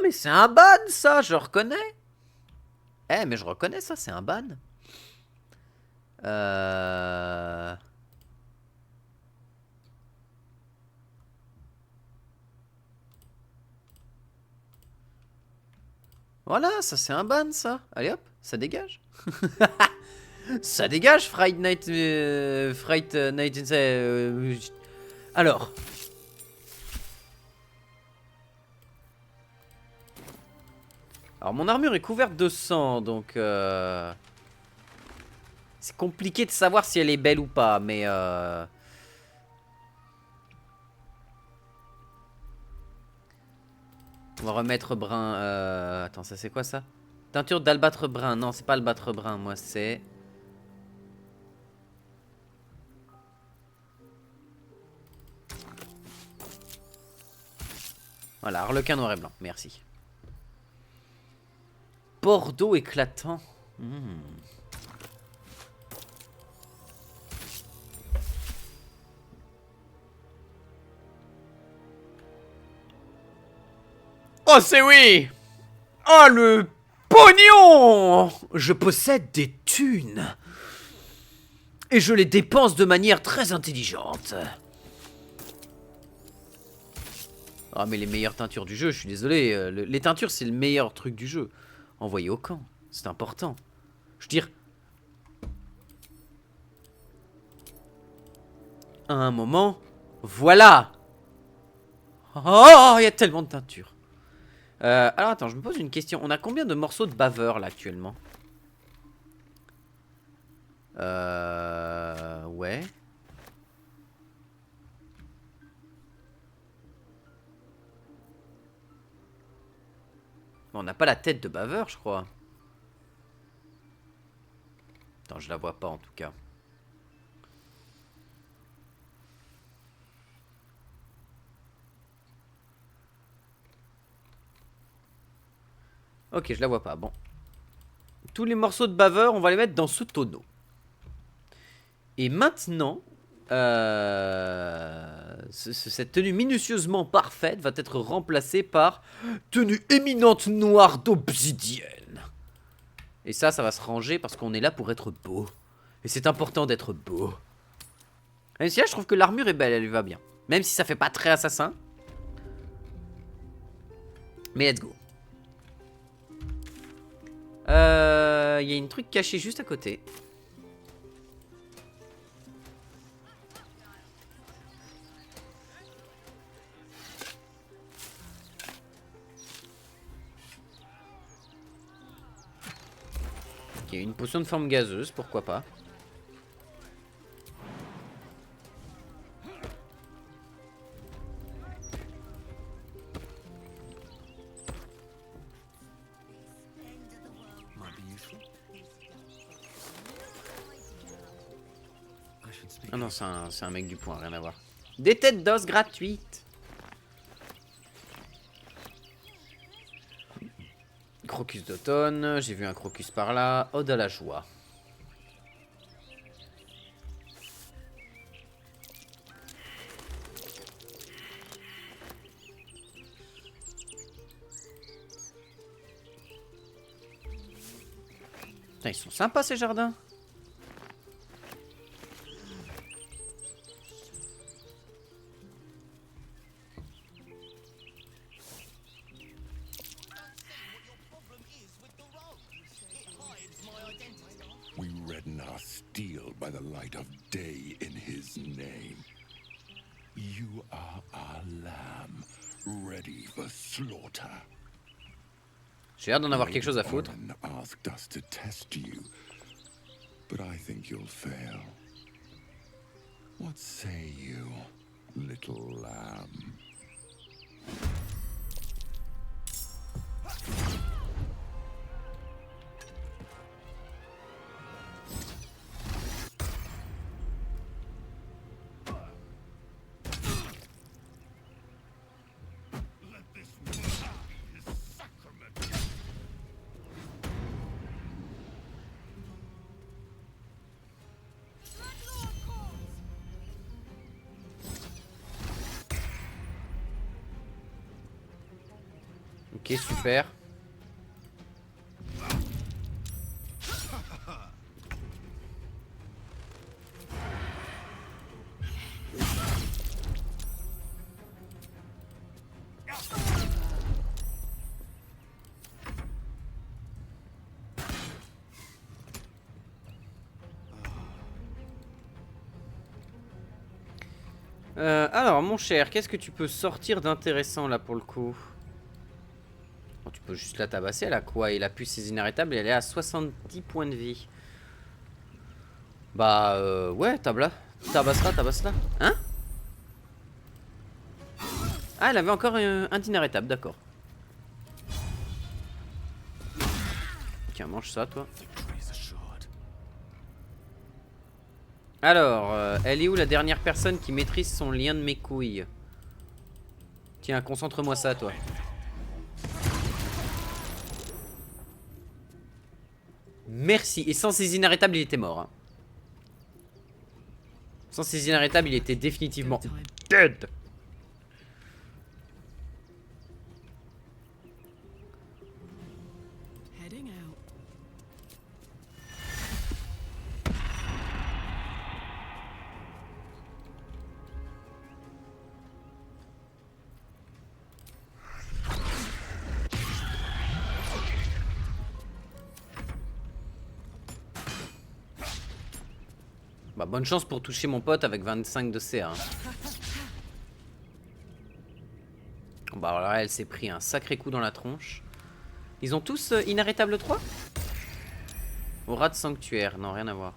mais c'est un ban, ça, je reconnais. Eh, mais je reconnais ça, c'est un ban. Euh... Voilà, ça c'est un ban, ça. Allez hop, ça dégage. Ça dégage, Fright Night... Fright Night Inside... Alors. Alors, mon armure est couverte de sang, donc... C'est compliqué de savoir si elle est belle ou pas, mais... On va remettre brun... Attends, ça c'est quoi, ça? Teinture d'albâtre brun. Non, c'est pas albâtre brun, moi, c'est... Voilà, harlequin noir et blanc, merci. Bordeaux éclatant. Oh, c'est oui! Oh, le pognon! Je possède des thunes. Et je les dépense de manière très intelligente. Ah, mais les meilleures teintures du jeu, je suis désolé. Les teintures, c'est le meilleur truc du jeu. Envoyé au camp, c'est important. Je veux dire... À un moment... Voilà! Oh, il y a tellement de teintures. Alors attends, je me pose une question. On a combien de morceaux de baveur là actuellement? Ouais. On n'a pas la tête de baveur, je crois. Attends, je la vois pas en tout cas. Ok, je la vois pas. Bon. Tous les morceaux de baveur, on va les mettre dans ce tonneau. Et maintenant, cette tenue minutieusement parfaite va être remplacée par tenue éminente noire d'obsidienne. Et ça va se ranger parce qu'on est là pour être beau. Et c'est important d'être beau. Même si là, je trouve que l'armure est belle, elle lui va bien. Même si ça fait pas très assassin. Mais let's go. Il y a une truc caché juste à côté. Ok, une potion de forme gazeuse, pourquoi pas. Ah non, c'est un mec du point, rien à voir. Des têtes d'os gratuites. Crocus d'automne, j'ai vu un crocus par là. Ode à la joie. Putain, ils sont sympas ces jardins. We redden our steel by the light of day in his name. You are our lamb, ready for slaughter. J'ai l'air d'en avoir quelque chose à foutre. Asked us to test you, but I think you'll fail. What say you, little lamb? Ok, super. Alors, mon cher, qu'est-ce que tu peux sortir d'intéressant là pour le coup? Bon, tu peux juste la tabasser, elle a quoi? Il a pu ses inarrêtables et elle est à 70 points de vie. Bah, ouais, tabasse-la. Hein? Ah, elle avait encore un d'inarrêtable, d'accord. Tiens, mange ça, toi. Alors, elle est où la dernière personne qui maîtrise son lien de mes couilles? Tiens, concentre-moi ça, toi. Merci. Et sans ses inarrêtables, il était mort. Hein. Sans ses inarrêtables, il était définitivement dead. Bah, bonne chance pour toucher mon pote avec 25 de CA. Hein. Bah, alors là, elle s'est pris un sacré coup dans la tronche. Ils ont tous inarrêtable 3 ? Aura de sanctuaire, non, rien à voir.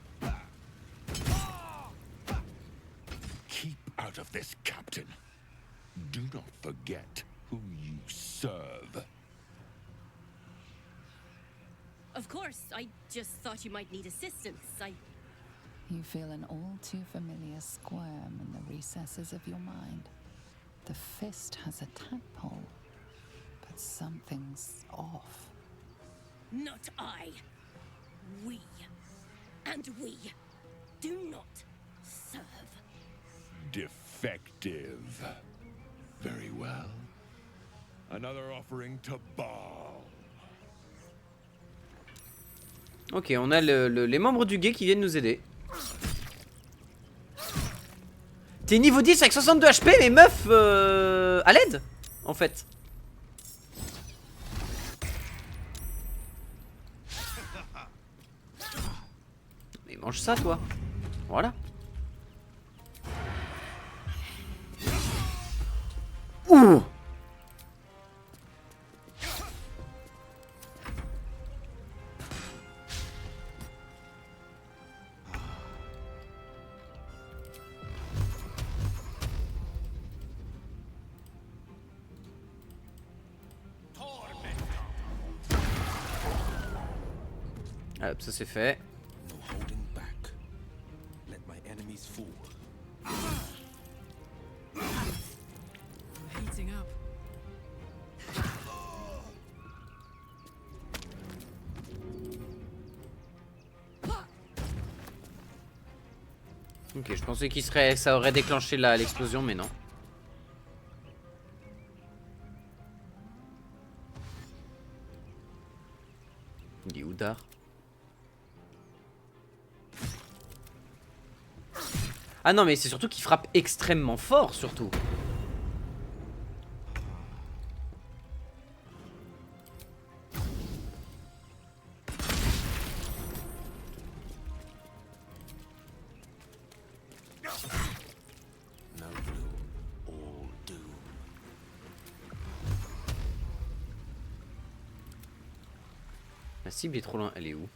Keep out of this, Captain. Do not forget who you serve. Of course, I just thought you might need assistance. You feel an all too familiar squirm in the recesses of your mind. The fist has a tadpole, but something's off. Not I. We. And we do not serve. Defective. Very well. Another offering to Baal. Ok, on a les membres du guet qui viennent nous aider. T'es niveau 10 avec 62 HP, mais meuf, à l'aide, en fait. Mais mange ça, toi. Voilà. Ouh. Hop, ça c'est fait. No holding back. Let my enemies fall. Heating up. Ok, je pensais qu'il serait, ça aurait déclenché l'explosion, mais non. Il est où Dar? Ah non, mais c'est surtout qu'il frappe extrêmement fort, surtout. No blue, all doom. La cible est trop loin. Elle est où?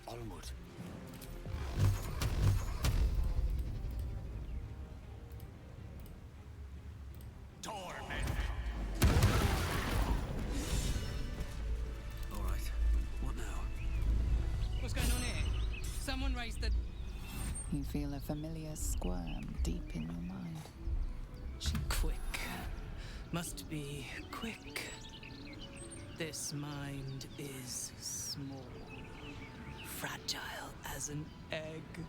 Onward. All right. What now? What's going on here? Someone raised the... You feel a familiar squirm deep in your mind. Quick. Must be quick. This mind is small. Fragile as an egg.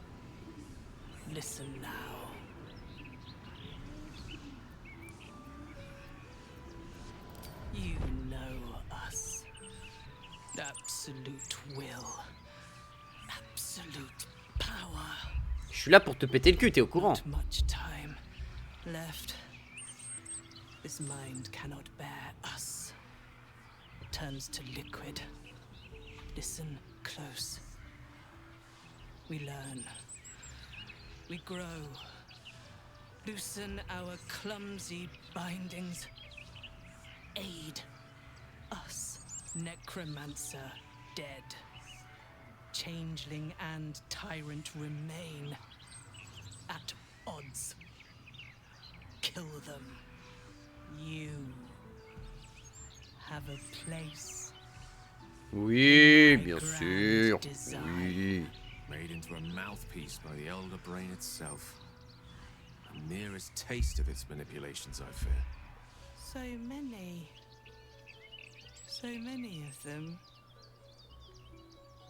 Listen now. Absolute will. Absolute power. Je suis là pour te péter le cul, t'es au courant. Not much time left. This mind cannot bear us. Turns to liquid. Listen close. We learn. We grow. Loosen our clumsy bindings. Aid us. Necromancer dead. Changeling and tyrant remain at odds. Kill them. You have a place. Oui, bien sûr. Oui. Made into a mouthpiece by the Elder Brain itself. The merest taste of its manipulations, I fear. So many. So many of them.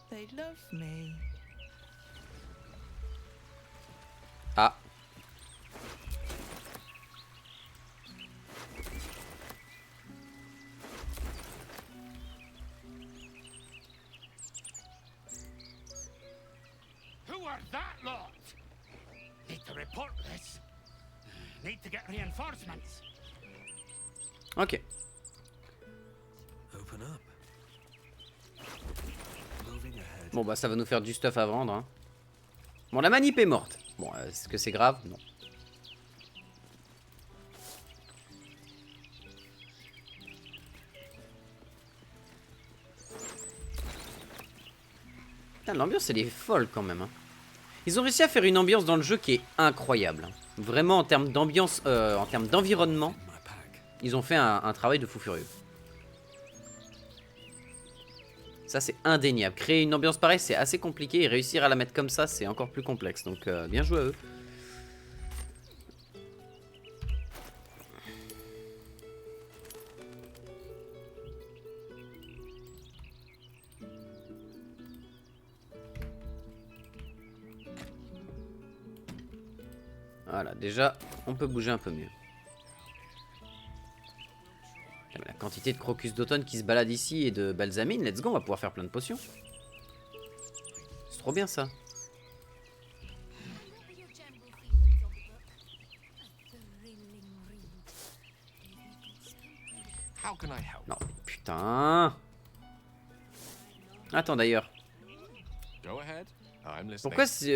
They love me. Ah. Who are that lot? Need to report this. Need to get reinforcements. Ok. Open up. Moving ahead. Bon bah ça va nous faire du stuff à vendre. Hein. Bon, la manip est morte. Bon, est-ce que c'est grave? Non. Putain, l'ambiance elle est folle quand même. Hein. Ils ont réussi à faire une ambiance dans le jeu qui est incroyable. Hein. Vraiment en termes d'ambiance, en termes d'environnement, ils ont fait un travail de fou furieux. Ça c'est indéniable. Créer une ambiance pareille c'est assez compliqué et réussir à la mettre comme ça c'est encore plus complexe. Donc bien joué à eux. Voilà, déjà on peut bouger un peu mieux. La quantité de crocus d'automne qui se balade ici et de balsamine, let's go, on va pouvoir faire plein de potions. C'est trop bien ça. How can I help? Non, putain. Attends d'ailleurs. Go ahead. I'm listening.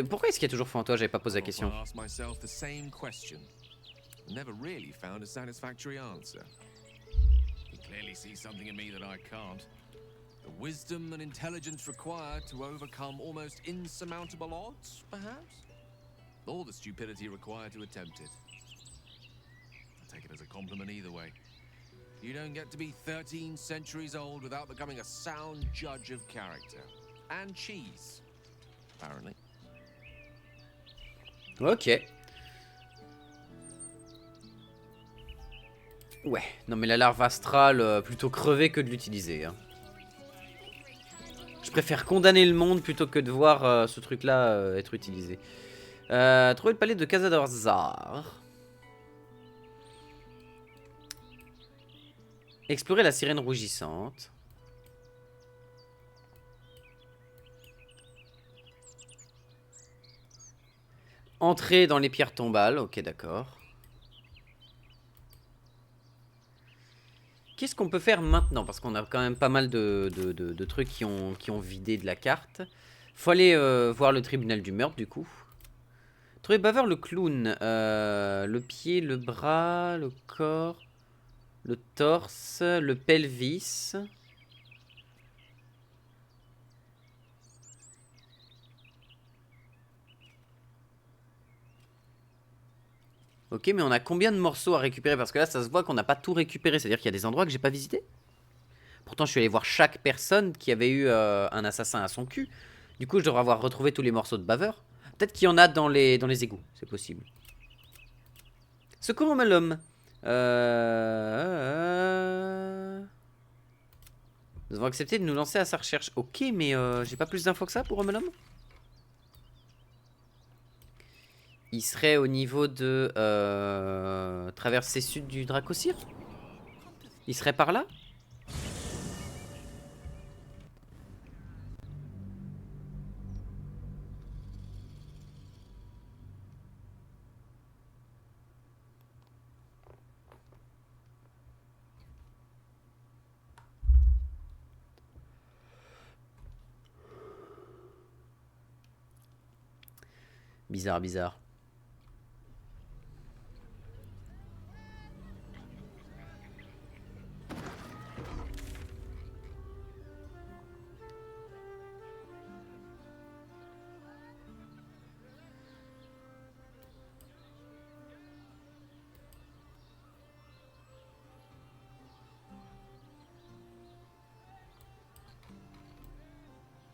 Pourquoi est-ce qu'il y a toujours foi en toi? J'avais pas posé la question. I asked myself the same question. Never really found a satisfactory answer. You clearly see something in me that I can't. The wisdom and intelligence required to overcome almost insurmountable odds, perhaps? Or the stupidity required to attempt it. I take it as a compliment either way. You don't get to be 13 centuries old without becoming a sound judge of character. And cheese, apparently. Ok. Ouais, non mais la larve astrale, plutôt crever que de l'utiliser. Hein. Je préfère condamner le monde plutôt que de voir ce truc-là être utilisé. Trouver le palais de Casador. Explorer la sirène rougissante. Entrer dans les pierres tombales, ok d'accord. Qu'est-ce qu'on peut faire maintenant? Parce qu'on a quand même pas mal de trucs qui ont vidé de la carte. Faut aller voir le tribunal du meurtre du coup. Trouver Baveur le clown. Le pied, le bras, le corps, le torse, le pelvis. Ok, mais on a combien de morceaux à récupérer? Parce que là, ça se voit qu'on n'a pas tout récupéré. C'est-à-dire qu'il y a des endroits que j'ai pas visités. Pourtant, je suis allé voir chaque personne qui avait eu un assassin à son cul. Du coup, je devrais avoir retrouvé tous les morceaux de baveur. Peut-être qu'il y en a dans les égouts. C'est possible. Secours l'homme. Nous avons accepté de nous lancer à sa recherche. Ok, mais j'ai pas plus d'infos que ça pour l'homme. Il serait au niveau de traversée sud du Dracosir. Il serait par là. Bizarre, bizarre.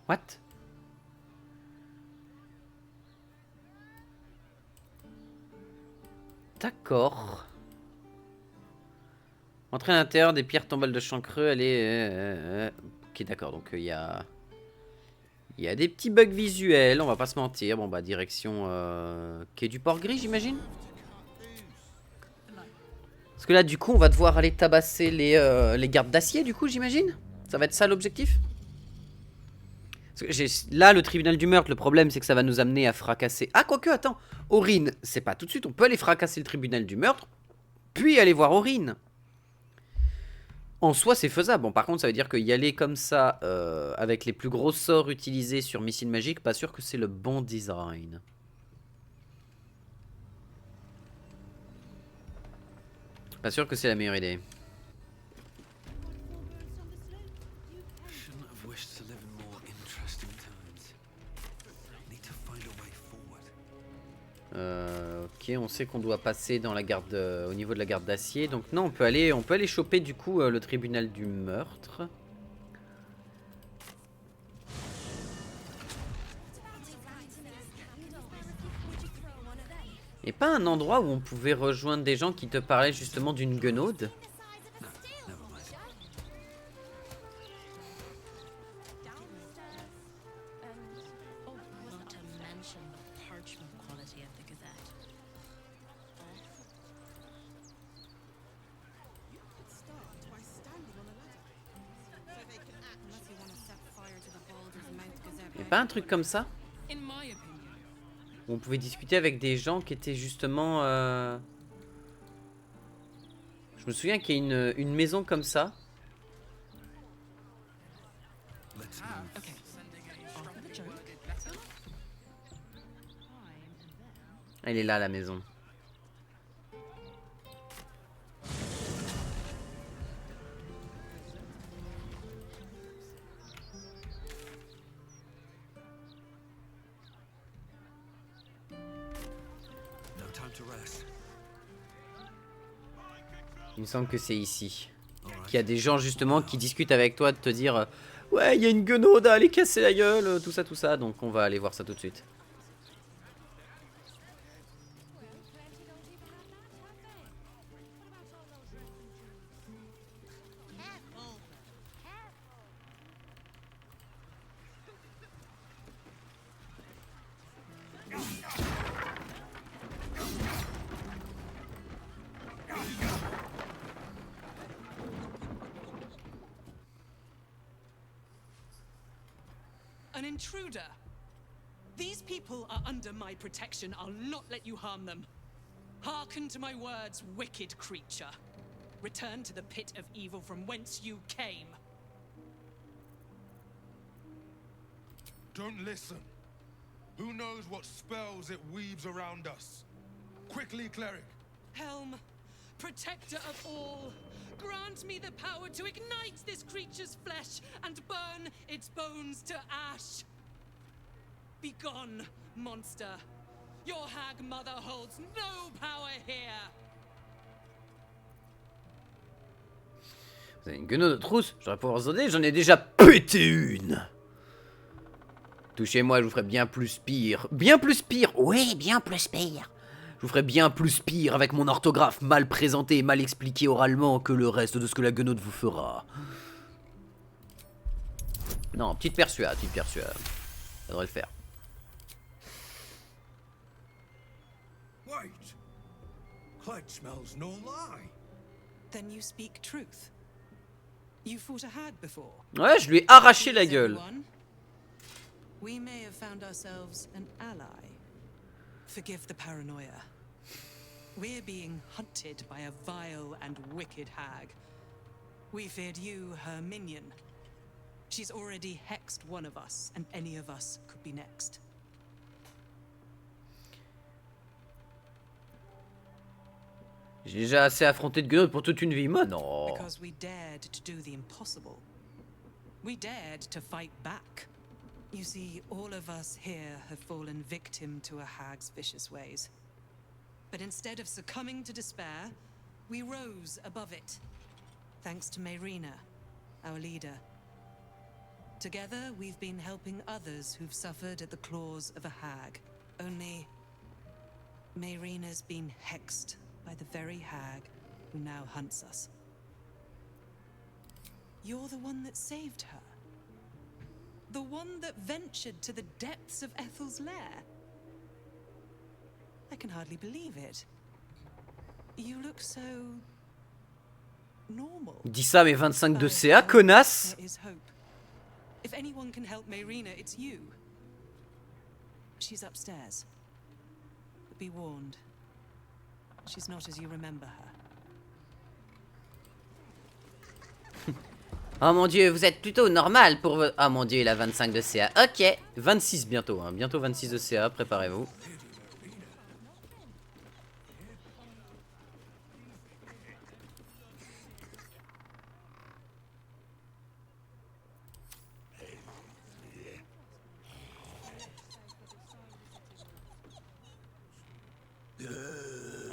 What? D'accord. Entrer à l'intérieur des pierres tombales de Chancreux, elle est... Ok, d'accord, donc il y a... Il y a des petits bugs visuels, on va pas se mentir. Bon bah direction... Quai du Port-Gris, j'imagine. Parce que là, du coup, on va devoir aller tabasser les gardes d'acier, du coup, j'imagine. Ça va être ça l'objectif. Là, le tribunal du meurtre, le problème, c'est que ça va nous amener à fracasser... Ah, quoique, attends. Aurine, c'est pas tout de suite. On peut aller fracasser le tribunal du meurtre, puis aller voir Aurine. En soi, c'est faisable. Bon, par contre, ça veut dire qu'y aller comme ça, avec les plus gros sorts utilisés sur Missile Magique, pas sûr que c'est le bon design. Pas sûr que c'est la meilleure idée. Ok, on sait qu'on doit passer dans la garde, au niveau de la garde d'acier. Donc non, on peut aller choper du coup le tribunal du meurtre. Et pas un endroit où on pouvait rejoindre des gens qui te parlaient justement d'une guenaude? Y'a pas un truc comme ça? Où on pouvait discuter avec des gens qui étaient justement... Je me souviens qu'il y a une maison comme ça. Elle est là, la maison. Il me semble que c'est ici. Qu'il y a des gens justement qui discutent avec toi de te dire ouais, il y a une guenaude à aller casser la gueule, tout ça, tout ça. Donc on va aller voir ça tout de suite. An intruder. These people are under my protection. I'll not let you harm them. Hearken to my words, wicked creature. Return to the pit of evil from whence you came. Don't listen. Who knows what spells it weaves around us? Quickly, cleric. Helm, protector of all, grant me the power to ignite this creature's flesh and burn its bones to ash. Begone, monster. Your hag mother holds no power here. Vous avez une guenaude de trousse? J'aurais pouvoir vous aider, j'en ai déjà pété une. Touchez-moi, je vous ferai bien plus pire. Bien plus pire? Oui, bien plus pire. Je vous ferai bien plus pire avec mon orthographe mal présenté et mal expliqué oralement que le reste de ce que la guenaude vous fera. Non, petite persuade, petite persuade. Ça devrait le faire. Wait. Clyde smells no lie. Then you speak truth. You fought a hag before. Ouais, je lui ai arraché la gueule. We may have found ourselves an ally. Forgive the paranoia. We're being hunted by a vile and wicked hag. We feared you, her minion. She's already hexed one of us, and any of us could be next. J'ai déjà assez affronté de guenaudes pour toute une vie, moi non. Because we dared to do the impossible. We dared to fight back. You see, all of us here have fallen victim to a hag's vicious ways. But instead of succumbing to despair, we rose above it. Thanks to Mayrina, our leader. Together, we've been helping others who've suffered at the claws of a hag. Only, Mayrina's been hexed by the very hag who now hunts us. You're the one that saved her. The one that ventured to the depths of Ethel's lair. I can hardly believe it. You look so normal. Dis ça mais 25 de CA, connasse. There is hope. If anyone can help Mayrina, it's you. She's upstairs. But be warned. She's not as you remember her. Oh mon dieu, vous êtes plutôt normal pour votre... Ah mon dieu, il a 25 de CA. Ok, 26 bientôt, hein. Bientôt 26 de CA, préparez-vous.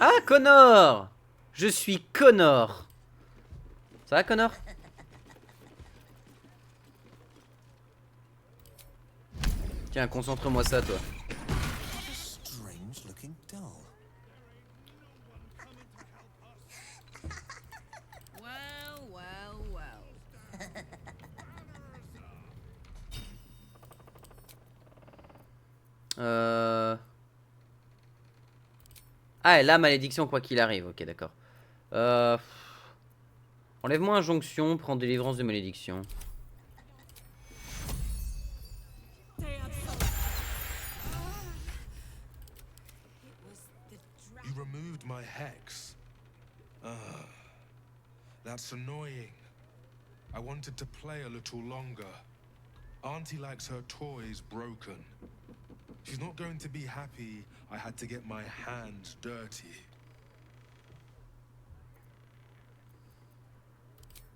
Ah, Connor! Je suis Connor. Ça va, Connor? Tiens, concentre-moi ça, toi. Strange looking doll. Well, well, well. Ah, et la malédiction, quoi qu'il arrive. Ok, d'accord. Enlève-moi injonction, prends délivrance de malédiction. You removed my hex. That's annoying. I wanted to play a little longer. Auntie likes her toys broken. She's not going to be happy I had to get my hands dirty.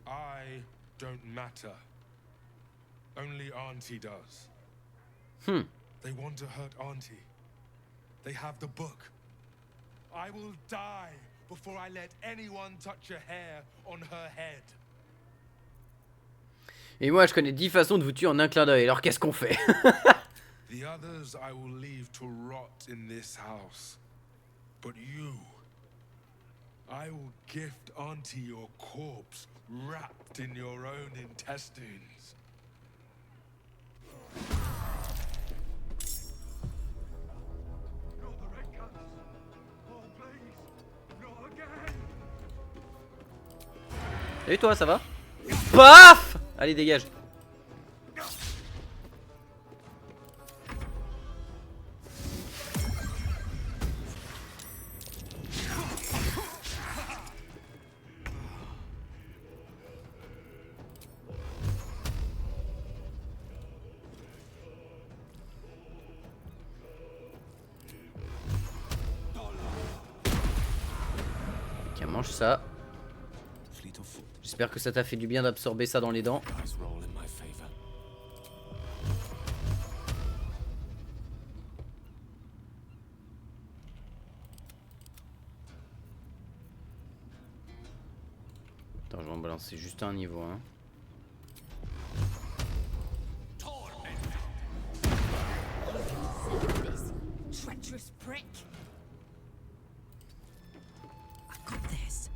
I don't matter. Only Auntie does. They want to hurt Auntie. They have the book. I will die before I let anyone touch a hair on her head. Et moi, je connais 10 façons de vous tuer en un clin d'œil. Alors, qu'est-ce qu'on fait? The others I will leave to rot in this house. But you, I will gift Auntie your corpse wrapped in your own intestines. Salut toi, ça va? Paf! Allez, dégage. Tiens, mange ça. J'espère que ça t'a fait du bien d'absorber ça dans les dents. Attends, je vais en balancer juste un niveau, hein. Treacherous prick. I got this.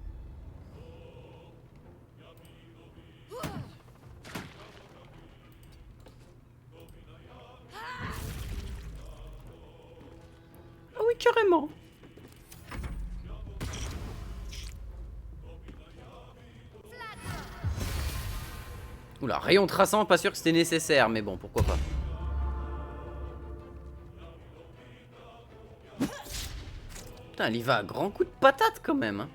Ah oui, carrément. Oula, rayon traçant, pas sûr que c'était nécessaire, mais bon, pourquoi pas. Putain, elle y va à grands coups de patate quand même, hein.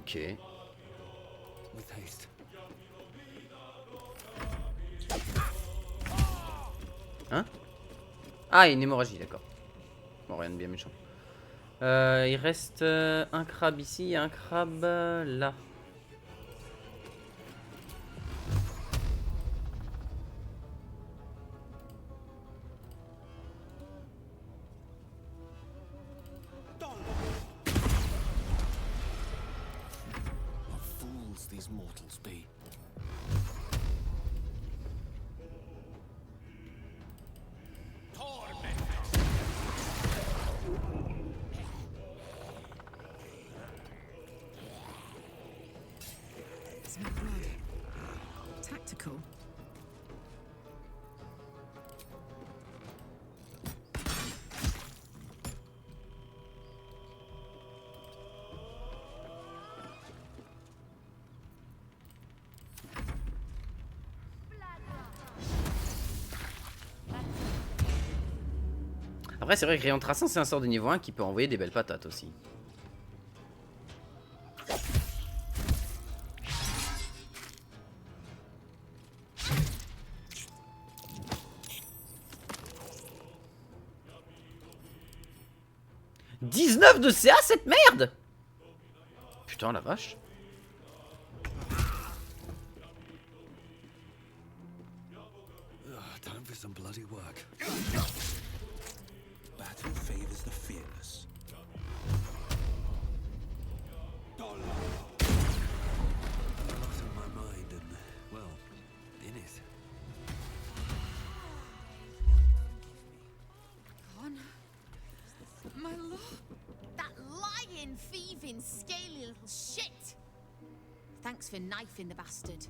Ok. With haste. Hein? Ah, il y a une hémorragie, d'accord. Bon, rien de bien méchant. Il reste un crabe ici et un crabe là. What fools these mortals be. It's my blood. Tactical. Après, c'est vrai que Rayon Traçant, c'est un sort de niveau 1 qui peut envoyer des belles patates aussi. « 19 de CA, cette merde !» Putain, la vache. Time for some bloody work. Battle favors the fearless. Lost in my mind and, well, in it. On. My lord. That lying, thieving, scaly little shit. Thanks for knifing the bastard.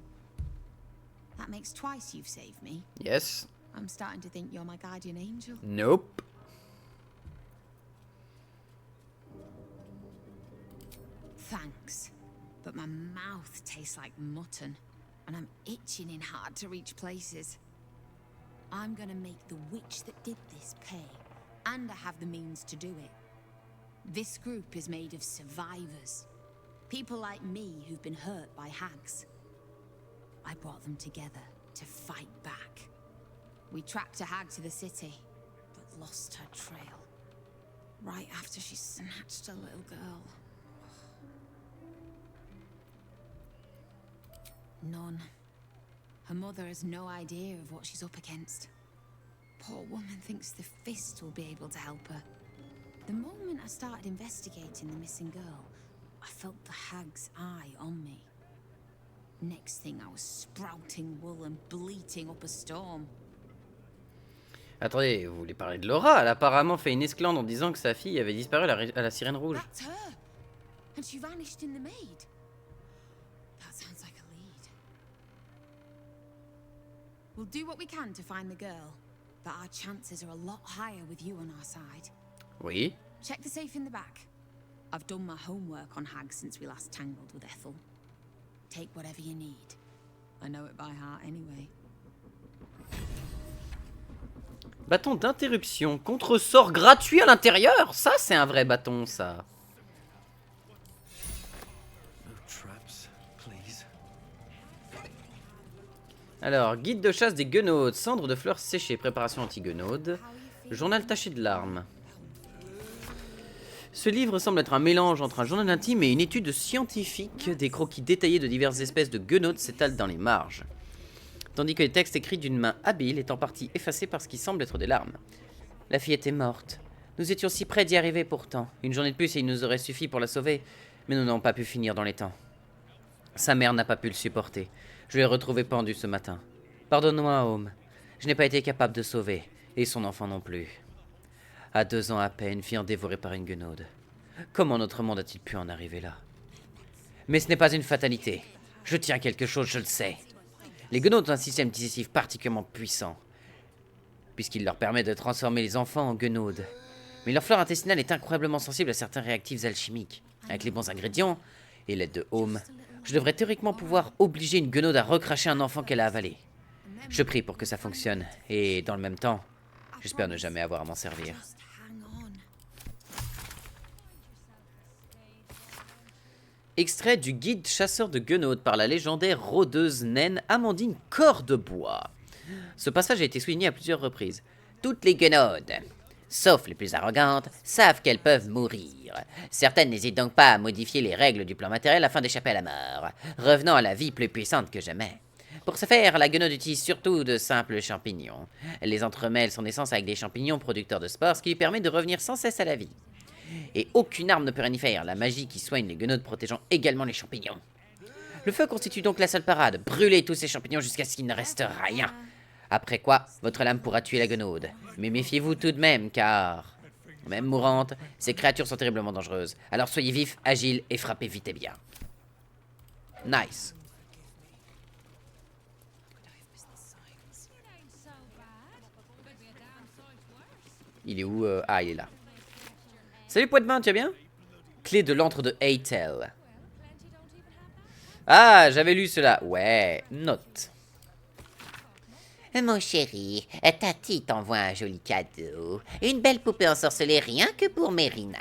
That makes twice you've saved me. Yes. I'm starting to think you're my guardian angel. Nope. Thanks. But my mouth tastes like mutton, and I'm itching in hard to reach places. I'm gonna make the witch that did this pay, and I have the means to do it. This group is made of survivors. People like me who've been hurt by hags. I brought them together to fight back. We tracked a hag to the city, but lost her trail. Right after she snatched a little girl. None. Her mother has no idea of what she's up against. Poor woman thinks the Fist will be able to help her. The moment I started investigating the missing girl, I felt the hag's eye on me. Next thing, I was sprouting wool and bleating up a storm. Attendez, vous voulez parler de Laura? Elle a apparemment fait une esclande en disant que sa fille avait disparu à la Sirène Rouge. That's her! And she vanished in the maid. That sounds like a lead. We'll do what we can to find the girl, but our chances are a lot higher with you on our side. Oui. Check the safe in the back. I've done my homework on hags since we last tangled with Ethel. Take whatever you need. I know it by heart anyway. Bâton d'interruption. Contre-sort gratuit à l'intérieur. Ça, c'est un vrai bâton, ça. No traps, please. Alors, guide de chasse des guenaudes. Cendres de fleurs séchées. Préparation anti-guenaude. Journal taché de larmes. Ce livre semble être un mélange entre un journal intime et une étude scientifique. Des croquis détaillés de diverses espèces de guenaudes s'étalent dans les marges. Tandis que les textes écrits d'une main habile est en partie effacé par ce qui semble être des larmes. La fille était morte. Nous étions si près d'y arriver pourtant. Une journée de plus et il nous aurait suffi pour la sauver, mais nous n'avons pas pu finir dans les temps. Sa mère n'a pas pu le supporter. Je l'ai retrouvé pendu ce matin. Pardonne-moi, Home. Je n'ai pas été capable de sauver, et son enfant non plus. À 2 ans à peine, fille dévorée par une guenaude. Comment notre monde a-t-il pu en arriver là? Mais ce n'est pas une fatalité. Je tiens à quelque chose, je le sais. Les guenaudes ont un système digestif particulièrement puissant, puisqu'il leur permet de transformer les enfants en guenaudes. Mais leur flore intestinale est incroyablement sensible à certains réactifs alchimiques. Avec les bons ingrédients et l'aide de Home, je devrais théoriquement pouvoir obliger une guenaude à recracher un enfant qu'elle a avalé. Je prie pour que ça fonctionne, et dans le même temps, j'espère ne jamais avoir à m'en servir. Extrait du guide chasseur de guenaudes par la légendaire rôdeuse naine Amandine Cordebois. Ce passage a été souligné à plusieurs reprises. Toutes les guenaudes, sauf les plus arrogantes, savent qu'elles peuvent mourir. Certaines n'hésitent donc pas à modifier les règles du plan matériel afin d'échapper à la mort, revenant à la vie plus puissante que jamais. Pour ce faire, la guenaude utilise surtout de simples champignons. Elle les entremêle son essence avec des champignons producteurs de spores, ce qui lui permet de revenir sans cesse à la vie. Et aucune arme ne peut rien y faire, la magie qui soigne les guenaudes protégeant également les champignons. Le feu constitue donc la seule parade, brûlez tous ces champignons jusqu'à ce qu'il ne reste rien. Après quoi, votre lame pourra tuer la guenaude. Mais méfiez-vous tout de même, car, même mourantes, ces créatures sont terriblement dangereuses. Alors soyez vifs, agiles et frappez vite et bien. Nice. Il est où Ah, il est là. Salut Poitevin, tu vas bien? Clé de l'antre de Haytel. Ah, j'avais lu cela. Ouais, note. Mon chéri, Tati t'envoie un joli cadeau. Une belle poupée ensorcelée rien que pour Mérina.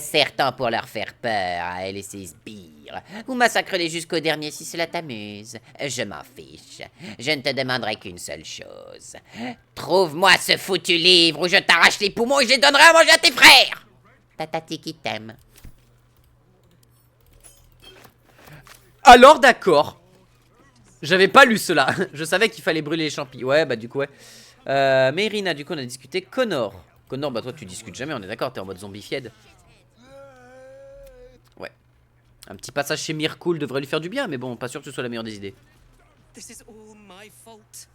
Certain pour leur faire peur à elle et ses sbires. Ou massacre-les jusqu'au dernier si cela t'amuse. Je m'en fiche. Je ne te demanderai qu'une seule chose. Trouve-moi ce foutu livre ou je t'arrache les poumons et je les donnerai à manger à tes frères. Ta Tati qui t'aime. Alors d'accord. J'avais pas lu cela. Je savais qu'il fallait brûler les champignons. Ouais, bah du coup, ouais. Mérina, du coup, on a discuté. Connor. Connor, bah toi, tu discutes jamais, on est d'accord, t'es en mode zombified. Ouais. Un petit passage chez Mirkul devrait lui faire du bien, mais bon, pas sûr que ce soit la meilleure des idées. This is all my fault.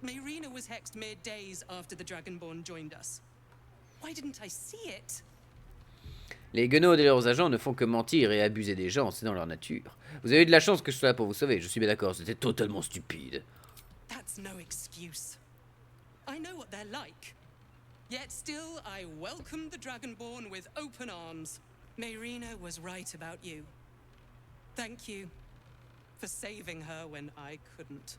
Mérina was hexed mere days after the Dragonborn joined us. Why didn't I see it? Les guenaudes et leurs agents ne font que mentir et abuser des gens, c'est dans leur nature. Vous avez eu de la chance que je sois là pour vous sauver, je suis bien d'accord, c'était totalement stupide. That's no excuse. I know what they're like. Yet still, I welcome the Dragonborn with open arms. Mérina was right about you. Thank you for saving her when I couldn't.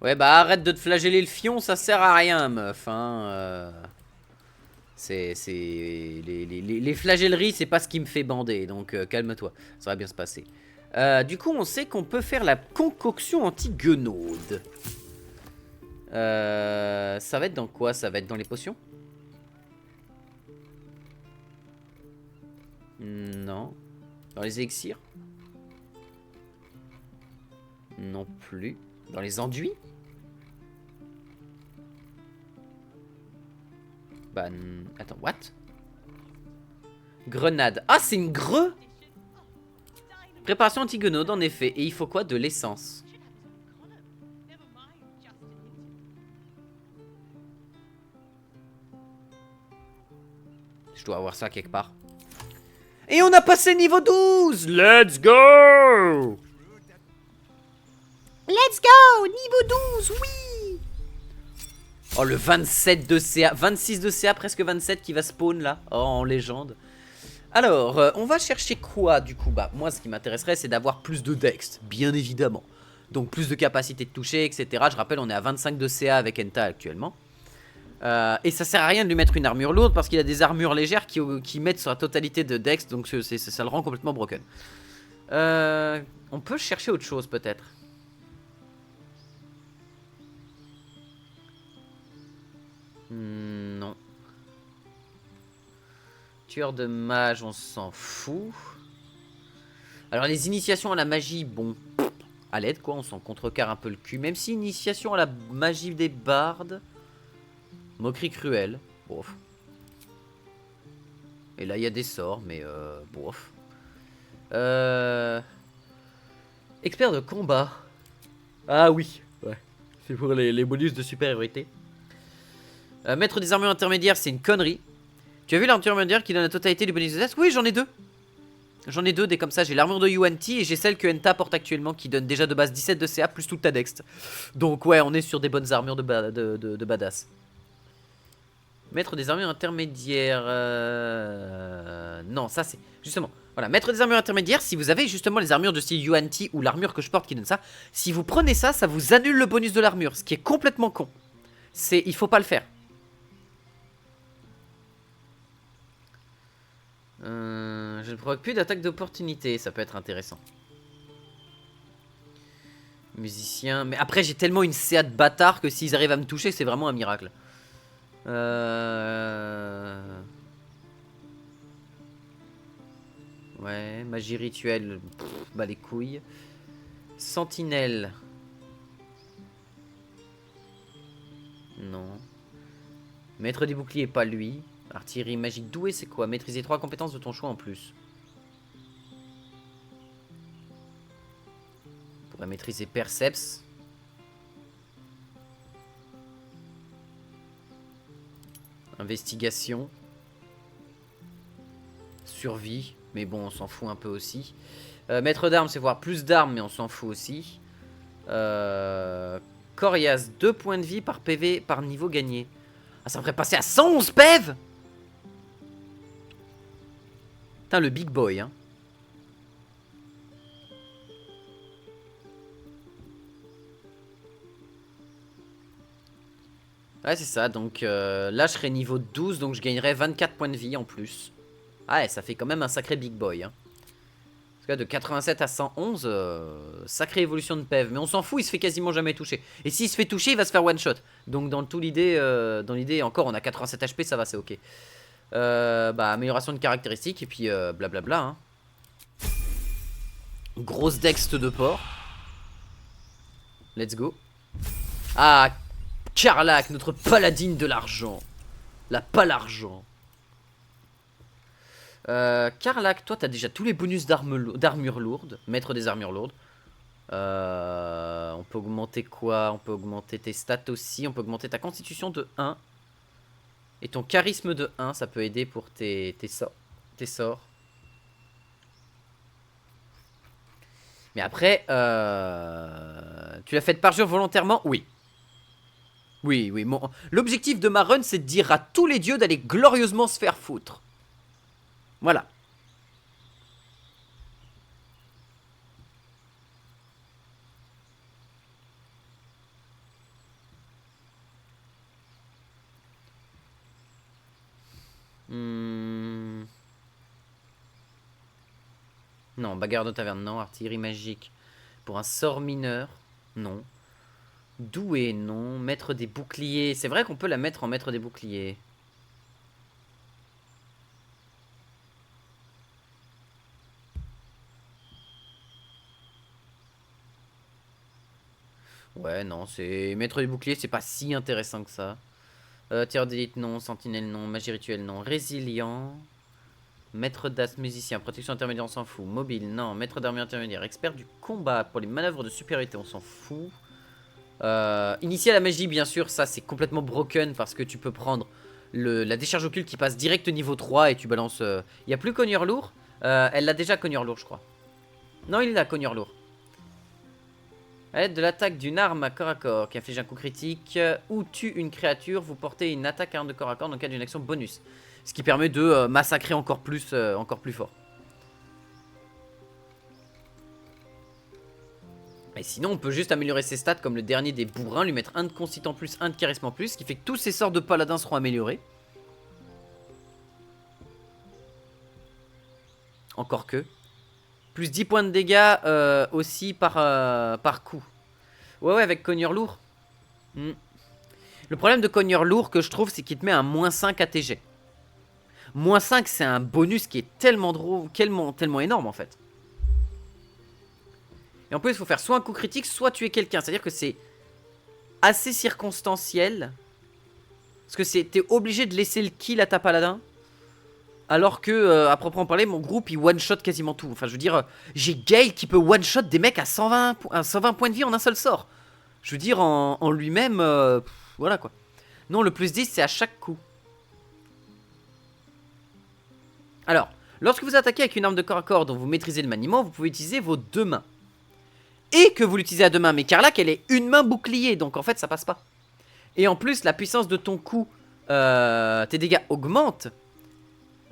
Ouais, bah arrête de te flageller le fion, ça sert à rien, meuf, hein. Les flagelleries, c'est pas ce qui me fait bander, donc calme-toi, ça va bien se passer. Du coup, on sait qu'on peut faire la concoction anti-guenaude. Ça va être dans quoi? Ça va être dans les potions? Non. Dans les élixirs? Non plus. Dans les enduits? Bah, attends, what? Grenade. Ah, c'est une greu? Préparation anti-guenaude, en effet. Et il faut quoi? De l'essence. Je dois avoir ça quelque part. Et on a passé niveau 12! Let's go! Let's go! Niveau 12, oui! Oh, le 27 de CA. 26 de CA, presque 27 qui va spawn là. Oh, en légende. Alors, on va chercher quoi du coup? Bah, moi, ce qui m'intéresserait, c'est d'avoir plus de dex, bien évidemment. Donc, plus de capacité de toucher, etc. Je rappelle, on est à 25 de CA avec Enta actuellement. Et ça sert à rien de lui mettre une armure lourde parce qu'il a des armures légères qui mettent sur la totalité de dex. Donc, ça le rend complètement broken. On peut chercher autre chose peut-être. Non. Tueur de mage, on s'en fout. Alors les initiations à la magie, bon, à l'aide quoi, on s'en contrecarre un peu le cul. Même si initiation à la magie des bardes, moquerie cruelle, bof. Et là il y a des sorts, mais bof. Expert de combat. Ah oui, ouais. C'est pour les bonus de supériorité. Maître des armures intermédiaires, c'est une connerie. Tu as vu l'armure intermédiaire qui donne la totalité du bonus de dex? Oui, j'en ai deux. J'en ai deux des comme ça. J'ai l'armure de Yuan-Ti et j'ai celle que Enta porte actuellement qui donne déjà de base 17 de CA plus toute ta dex. Donc ouais, on est sur des bonnes armures de badass. Maître des armures intermédiaires. Non, ça c'est. Justement. Voilà, maître des armures intermédiaires, si vous avez justement les armures de style Yuan-Ti ou l'armure que je porte qui donne ça, si vous prenez ça, ça vous annule le bonus de l'armure, ce qui est complètement con. Il faut pas le faire. Je ne provoque plus d'attaque d'opportunité, ça peut être intéressant. Musicien, mais après j'ai tellement une CA de bâtard que s'ils arrivent à me toucher, c'est vraiment un miracle. Ouais, magie rituelle, bah les couilles. Sentinelle. Non. Maître des boucliers, pas lui. Artillerie magique douée, c'est quoi? Maîtriser 3 compétences de ton choix en plus. On pourrait maîtriser Perceps. Investigation. Survie. Mais bon, on s'en fout un peu aussi. Maître d'armes, c'est voir plus d'armes, mais on s'en fout aussi. Corias, 2 points de vie par PV par niveau gagné. Ah, ça me ferait passer à 111 PV. Putain, le big boy, hein. Ouais, c'est ça. Donc là, je serai niveau 12, donc je gagnerai 24 points de vie en plus. Ah ouais, ça fait quand même un sacré big boy, hein. Parce que de 87 à 111, sacrée évolution de PEV. Mais on s'en fout, il se fait quasiment jamais toucher. Et s'il se fait toucher, il va se faire one shot. Donc dans tout l'idée, encore, on a 87 HP, ça va, c'est ok. Bah, amélioration de caractéristiques et puis blablabla. Hein. Grosse dex de porc. Let's go. Ah, Karlach, notre paladine de l'argent. La palargent. Karlach, toi t'as déjà tous les bonus d'armure lourde. Maître des armures lourdes. On peut augmenter quoi? On peut augmenter tes stats aussi. On peut augmenter ta constitution de 1. Et ton charisme de 1. Ça peut aider pour tes sorts. Mais après, tu l'as fait par jour volontairement? Oui. Oui. L'objectif de ma run, c'est de dire à tous les dieux d'aller glorieusement se faire foutre. Voilà. Non, bagarre de taverne, non. Artillerie magique. Pour un sort mineur, non. Doué, non. Maître des boucliers. C'est vrai qu'on peut la mettre en maître des boucliers. Ouais, non, c'est... Maître du bouclier, c'est pas si intéressant que ça. Tireur d'élite, non. Sentinelle, non. Magie rituelle, non. Résilient. Maître d'as, musicien. Protection intermédiaire, on s'en fout. Mobile, non. Maître d'armure intermédiaire. Expert du combat. Pour les manœuvres de supériorité, on s'en fout. Initié à la magie, bien sûr, ça, c'est complètement broken parce que tu peux prendre la décharge occulte qui passe direct au niveau 3 et tu balances... Il n'y a plus cogneur lourd. Elle l'a déjà cogneur lourd, je crois. Non, il a cogneur lourd. À l'aide de l'attaque d'une arme à corps à corps qui inflige un coup critique ou tue une créature, vous portez une attaque à arme de corps à corps dans le cadre d'une action bonus. Ce qui permet de massacrer encore plus fort. Et sinon, on peut juste améliorer ses stats comme le dernier des bourrins, lui mettre 1 de constitution en plus, 1 de charisme en plus, ce qui fait que tous ses sorts de paladin seront améliorés. Encore que. Plus 10 points de dégâts aussi par coup. Ouais, avec cogneur lourd. Le problème de cogneur lourd que je trouve, c'est qu'il te met un -5 à tes jets. -5, c'est un bonus qui est tellement drôle, tellement énorme en fait. Et en plus, il faut faire soit un coup critique, soit tuer quelqu'un. C'est-à-dire que c'est assez circonstanciel. Parce que t'es obligé de laisser le kill à ta paladin. Alors que, à proprement parler, mon groupe, il one-shot quasiment tout. Enfin, je veux dire, j'ai Gale qui peut one-shot des mecs à 120 points de vie en un seul sort. Je veux dire, en lui-même, voilà quoi. Non, le plus 10, c'est à chaque coup. Alors, lorsque vous attaquez avec une arme de corps à corps dont vous maîtrisez le maniement, vous pouvez utiliser vos 2 mains. Et que vous l'utilisez à 2 mains. Mais Karlach, elle est une main bouclier, donc en fait, ça passe pas. Et en plus, la puissance de ton coup, tes dégâts augmentent.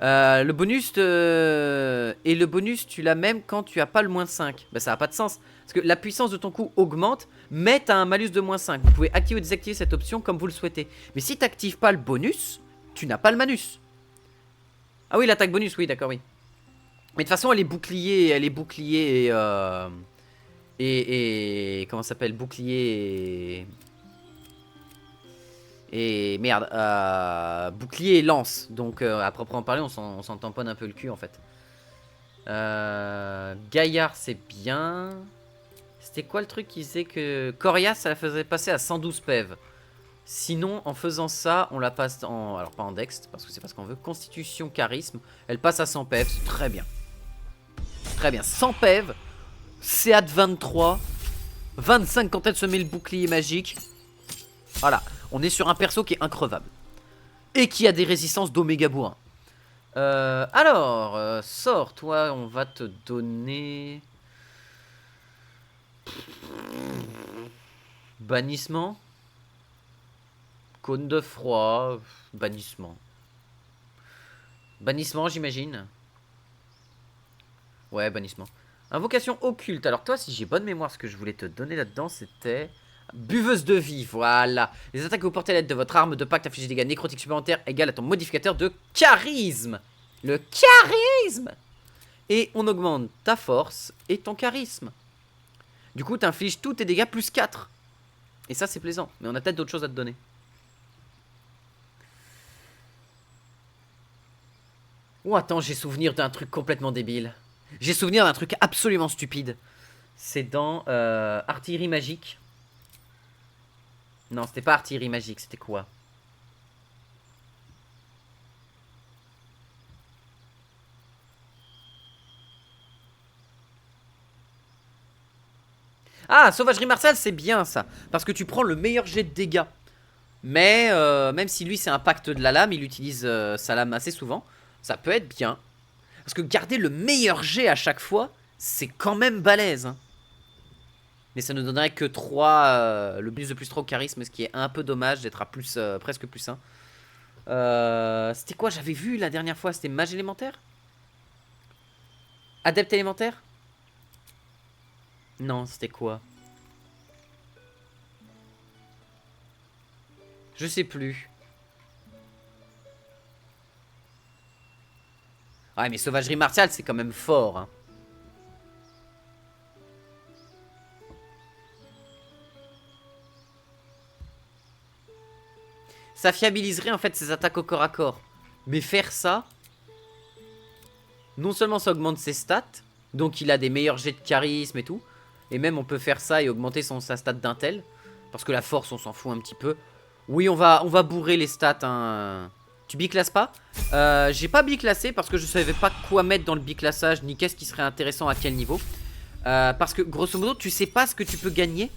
Le bonus et le bonus tu l'as même quand tu as pas le -5. Bah ça n'a pas de sens. Parce que la puissance de ton coup augmente, mais tu as un malus de -5. Vous pouvez activer ou désactiver cette option comme vous le souhaitez. Mais si tu n'actives pas le bonus, tu n'as pas le malus. Ah oui, l'attaque bonus, oui, d'accord, oui. Mais de toute façon, elle est bouclier et comment ça s'appelle, bouclier et merde, bouclier et lance. Donc à proprement parler, on s'en tamponne un peu le cul en fait. Gaillard, c'est bien. C'était quoi le truc qui disait que Corias, ça la faisait passer à 112 PEV. Sinon, en faisant ça, on la passe en... Alors, pas en Dex, parce que c'est pas ce qu'on veut. Constitution, charisme. Elle passe à 100 PEV, c'est très bien. Très bien. 100 PEV. CA de 23. 25 quand elle se met le bouclier magique. Voilà. On est sur un perso qui est increvable. Et qui a des résistances d'Oméga bourrin. Alors, sors, toi, on va te donner... Bannissement. Cône de froid. Bannissement. Bannissement, j'imagine. Ouais, bannissement. Invocation occulte. Alors toi, si j'ai bonne mémoire, ce que je voulais te donner là-dedans, c'était... Buveuse de vie, voilà. Les attaques que vous portez à l'aide de votre arme de pacte affligent des dégâts nécrotiques supplémentaires égales à ton modificateur de charisme. Le charisme. Et on augmente ta force et ton charisme. Du coup, t'infliges tous tes dégâts plus 4. Et ça, c'est plaisant. Mais on a peut-être d'autres choses à te donner. Oh, attends, j'ai souvenir d'un truc complètement débile. J'ai souvenir d'un truc absolument stupide. C'est dans artillerie magique. Non, c'était pas artillerie magique, c'était quoi? Ah, sauvagerie martiale, c'est bien ça. Parce que tu prends le meilleur jet de dégâts. Mais même si lui c'est un pacte de la lame, il utilise sa lame assez souvent. Ça peut être bien. Parce que garder le meilleur jet à chaque fois, c'est quand même balèze. Hein. Mais ça ne donnerait que 3, le bonus de plus 3 au charisme, ce qui est un peu dommage d'être à plus, presque plus 1. C'était quoi? J'avais vu la dernière fois, c'était mage élémentaire? Adepte élémentaire? Non, c'était quoi? Je sais plus. Ouais, mais sauvagerie martiale, c'est quand même fort. Hein. Ça fiabiliserait en fait ses attaques au corps à corps. Mais faire ça, non seulement ça augmente ses stats, donc il a des meilleurs jets de charisme et tout, et même on peut faire ça et augmenter sa stat d'intel, parce que la force on s'en fout un petit peu. Oui, on va bourrer les stats. Hein. Tu biclasses pas? J'ai pas biclassé parce que je savais pas quoi mettre dans le biclassage, ni qu'est-ce qui serait intéressant à quel niveau. Parce que grosso modo, tu sais pas ce que tu peux gagner,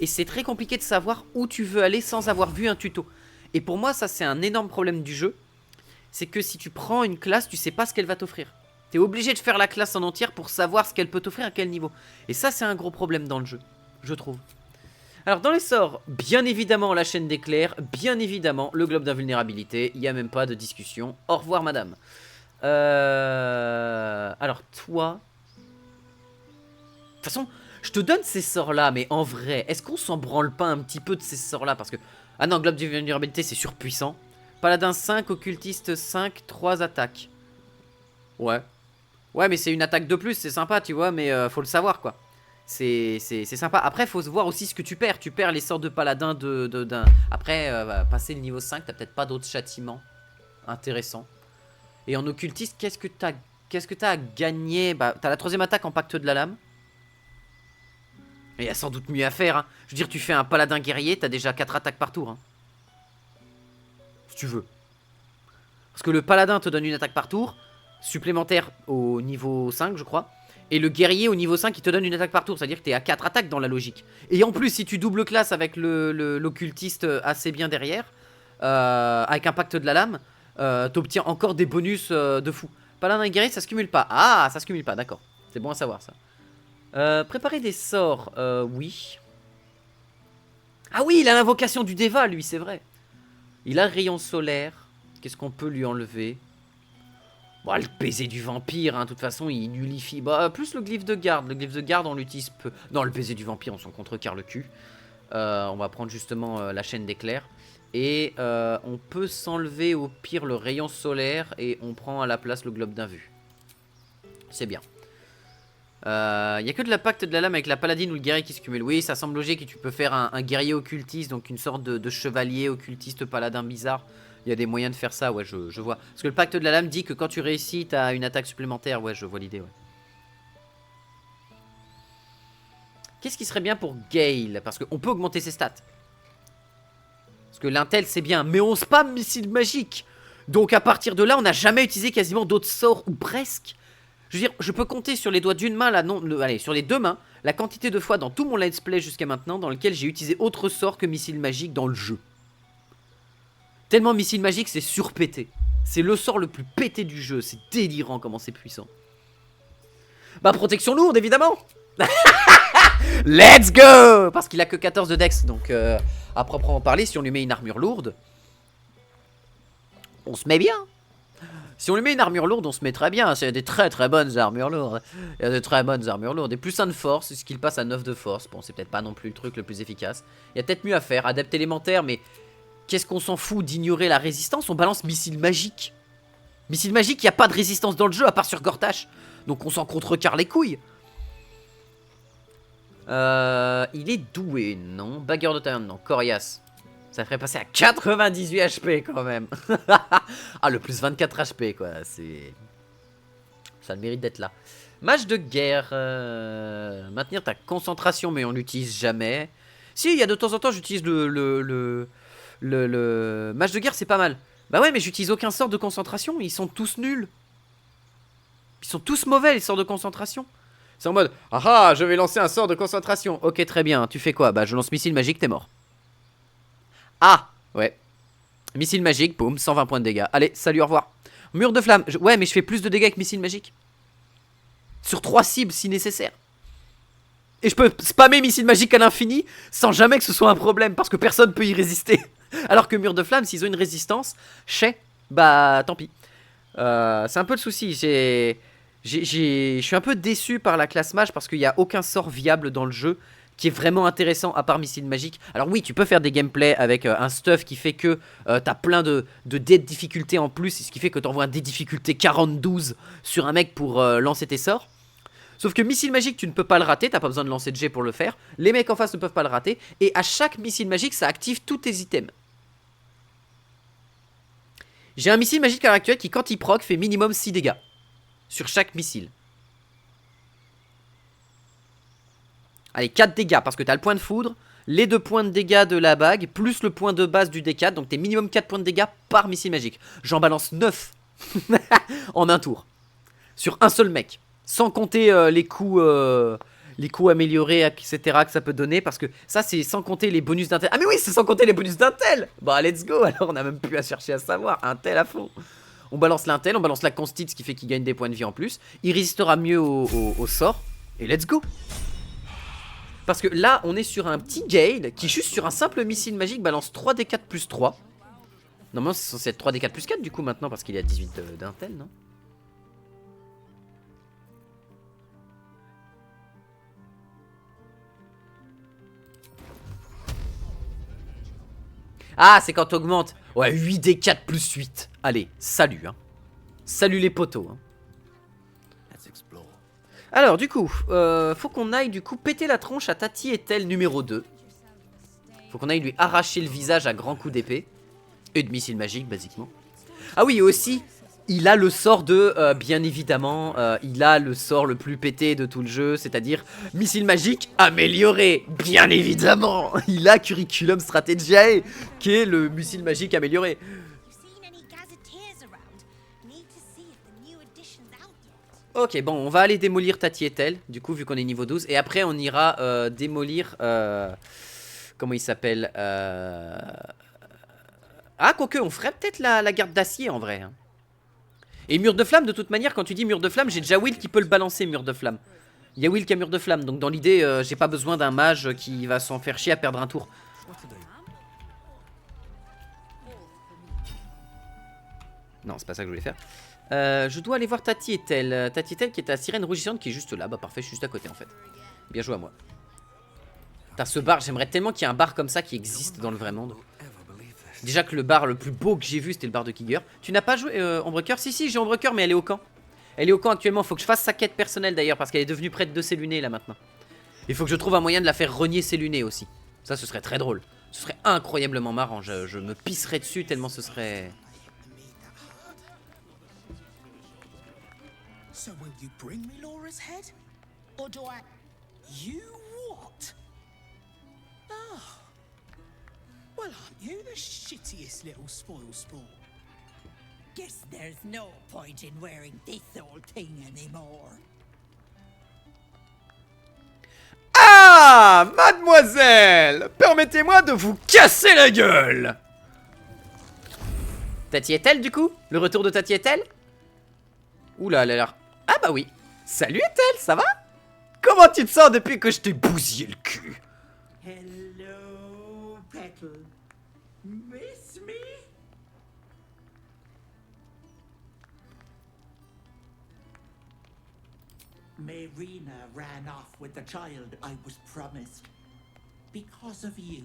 et c'est très compliqué de savoir où tu veux aller sans avoir vu un tuto. Et pour moi, ça c'est un énorme problème du jeu. C'est que si tu prends une classe, tu sais pas ce qu'elle va t'offrir. T'es obligé de faire la classe en entière pour savoir ce qu'elle peut t'offrir à quel niveau. Et ça c'est un gros problème dans le jeu, je trouve. Alors dans les sorts, bien évidemment la chaîne d'éclairs, bien évidemment le globe d'invulnérabilité, il n'y a même pas de discussion. Au revoir madame. Alors toi... De toute façon, je te donne ces sorts là, mais en vrai, est-ce qu'on s'en branle pas un petit peu de ces sorts là? Parce que... Ah non, globe d'invulnérabilité c'est surpuissant. Paladin 5, occultiste 5, 3 attaques. Ouais. Ouais mais c'est une attaque de plus, c'est sympa tu vois, mais faut le savoir quoi. C'est sympa. Après, faut voir aussi ce que tu perds. Tu perds les sorts de paladin d'un... Après, passer le niveau 5, t'as peut-être pas d'autres châtiments intéressants. Et en occultiste, qu'est-ce que t'as à gagner? Bah, t'as la 3ème attaque en pacte de la lame. Et il y a sans doute mieux à faire. Hein. Je veux dire, tu fais un paladin guerrier, t'as déjà 4 attaques par tour. Hein. Si tu veux. Parce que le paladin te donne une attaque par tour, supplémentaire au niveau 5, je crois. Et le guerrier au niveau 5 il te donne une attaque par tour. C'est-à-dire que t'es à 4 attaques dans la logique. Et en plus si tu double classe avec l'occultiste assez bien derrière, avec un pacte de la lame, t'obtiens encore des bonus de fou. Paladin et guerrier ça se cumule pas. Ah ça se cumule pas, d'accord. C'est bon à savoir ça. Préparer des sorts, oui. Ah oui il a l'invocation du Deva lui, c'est vrai. Il a le rayon solaire. Qu'est-ce qu'on peut lui enlever? Bon, le baiser du vampire, hein, de toute façon, il nullifie. Bah, plus le glyphe de garde. Le glyphe de garde, on l'utilise peu. Non, le baiser du vampire, on s'en contrecarre le cul. On va prendre justement la chaîne d'éclairs. Et on peut s'enlever au pire le rayon solaire. Et on prend à la place le globe d'invue. C'est bien. Il n'y a que de la pacte de la lame avec la paladine ou le guerrier qui se cumule. Oui, ça semble logique. Et tu peux faire un guerrier occultiste. Donc une sorte de chevalier occultiste paladin bizarre. Il y a des moyens de faire ça, ouais, je vois. Parce que le pacte de la lame dit que quand tu réussis, t'as une attaque supplémentaire. Ouais, je vois l'idée, ouais. Qu'est-ce qui serait bien pour Gale? Parce qu'on peut augmenter ses stats. Parce que l'intel, c'est bien. Mais on spam missile magique. Donc à partir de là, on n'a jamais utilisé quasiment d'autres sorts, ou presque. Je veux dire, je peux compter sur les doigts d'une main, allez, sur les deux mains, la quantité de fois dans tout mon let's play jusqu'à maintenant dans lequel j'ai utilisé autre sort que missile magique dans le jeu. Tellement missile magique, c'est surpété. C'est le sort le plus pété du jeu. C'est délirant comment c'est puissant. Bah, protection lourde, évidemment. Let's go. Parce qu'il a que 14 de dex. Donc, à proprement parler, si on lui met une armure lourde, on se met bien. Si on lui met une armure lourde, on se met très bien. C'est des très très bonnes armures lourdes. Il y a de très bonnes armures lourdes. Et plus 1 de force, ce qu'il passe à 9 de force. Bon, c'est peut-être pas non plus le truc le plus efficace. Il y a peut-être mieux à faire. Adepte élémentaire, mais... Qu'est-ce qu'on s'en fout d'ignorer la résistance? On balance missile magique. Missile magique, il n'y a pas de résistance dans le jeu à part sur Gortash. Donc on s'en contrecarre les couilles. Il est doué, non? Bagueur de taille, non. Coriace. Ça ferait passer à 98 HP quand même. Ah, le plus 24 HP, quoi. C'est... Ça a le mérite d'être là. Mage de guerre. Maintenir ta concentration, mais on l'utilise jamais. Si, il y a de temps en temps, j'utilise le mage de guerre, c'est pas mal. Bah ouais, mais j'utilise aucun sort de concentration. Ils sont tous nuls. Ils sont tous mauvais, les sorts de concentration. C'est en mode, ah, je vais lancer un sort de concentration. Ok, très bien. Tu fais quoi? Bah, je lance missile magique, t'es mort. Ah, ouais. Missile magique, boum, 120 points de dégâts. Allez, salut, au revoir. Mur de flamme. Ouais, mais je fais plus de dégâts avec missile magique. Sur 3 cibles si nécessaire. Et je peux spammer missile magique à l'infini sans jamais que ce soit un problème parce que personne peut y résister. Alors que mur de flamme, s'ils ont une résistance, bah tant pis. C'est un peu le souci. Je suis un peu déçu par la classe mage parce qu'il n'y a aucun sort viable dans le jeu qui est vraiment intéressant à part missile magique. Alors oui, tu peux faire des gameplays avec un stuff qui fait que t'as plein de dés de difficulté en plus, ce qui fait que t'envoies un dé de difficulté 42 sur un mec pour lancer tes sorts. Sauf que missile magique, tu ne peux pas le rater, t'as pas besoin de lancer de jet pour le faire. Les mecs en face ne peuvent pas le rater. Et à chaque missile magique, ça active tous tes items. J'ai un missile magique à l'heure actuelle qui, quand il proc, fait minimum 6 dégâts. Sur chaque missile. Allez, 4 dégâts, parce que t'as le point de foudre, les 2 points de dégâts de la bague, plus le point de base du D4, donc t'es minimum 4 points de dégâts par missile magique. J'en balance 9 en un tour. Sur un seul mec. Sans compter les coups améliorés, etc. que ça peut donner. Parce que ça, c'est sans compter les bonus d'intel. Ah mais oui, c'est sans compter les bonus d'intel. Bah let's go, alors on a même plus à chercher à savoir. Intel à fond. On balance l'intel, on balance la constite, ce qui fait qu'il gagne des points de vie en plus. Il résistera mieux au sort. Et let's go. Parce que là, on est sur un petit Gale qui, juste sur un simple missile magique, balance 3d4 plus 3. Normalement, c'est censé être 3d4 plus 4 du coup maintenant, parce qu'il est à 18 d'intel, non? Ah, c'est quand t'augmentes. Ouais, 8d4 plus 8. Allez, salut, hein. Salut les potos, hein. Alors, du coup, faut qu'on aille, du coup, péter la tronche à Tati Etel numéro 2. Faut qu'on aille lui arracher le visage à grands coups d'épée. Et de missile magique, basiquement. Ah oui, et aussi, il a le sort de, bien évidemment, il a le sort le plus pété de tout le jeu, c'est-à-dire missile magique amélioré, bien évidemment. Il a Curriculum Strategiae, qui est le missile magique amélioré. Ok, bon, on va aller démolir Tati Etel, du coup, vu qu'on est niveau 12. Et après, on ira démolir... comment il s'appelle Ah, quoique, on ferait peut-être la garde d'acier, en vrai. Hein. Et mur de flamme, de toute manière, quand tu dis mur de flamme, j'ai déjà Will qui peut le balancer, mur de flamme. Il y a Will qui a mur de flamme, donc dans l'idée, j'ai pas besoin d'un mage qui va s'en faire chier à perdre un tour. Non, c'est pas ça que je voulais faire. Je dois aller voir Tati Etel. Tati Etel qui est à Sirène Rougissante qui est juste là. Bah parfait, je suis juste à côté en fait. Bien joué à moi. Putain, ce bar, j'aimerais tellement qu'il y ait un bar comme ça qui existe dans le vrai monde. Déjà que le bar le plus beau que j'ai vu, c'était le bar de Kiger. Tu n'as pas joué Ombrecoeur? Si, j'ai Ombrecoeur, mais elle est au camp. Elle est au camp actuellement, faut que je fasse sa quête personnelle d'ailleurs, parce qu'elle est devenue prête de ses lunets là maintenant. Il faut que je trouve un moyen de la faire renier ses lunets aussi. Ça, ce serait très drôle. Ce serait incroyablement marrant, je me pisserais dessus tellement ce serait... So will you bring me Laura's head? Or do I... You what? Oh. Well, aren't you the shittiest little spoil sport? Guess there's no point in wearing this old thing anymore. Ah, mademoiselle, permettez-moi de vous casser la gueule. Tati Ethel du coup? Le retour de Tati Ethel? Oula, elle a l'air... Ah bah oui. Salut Ethel, ça va? Comment tu te sens depuis que je t'ai bousillé le cul? Hello, Petal. Miss me? Marina ran off with the child I was promised. Because of you.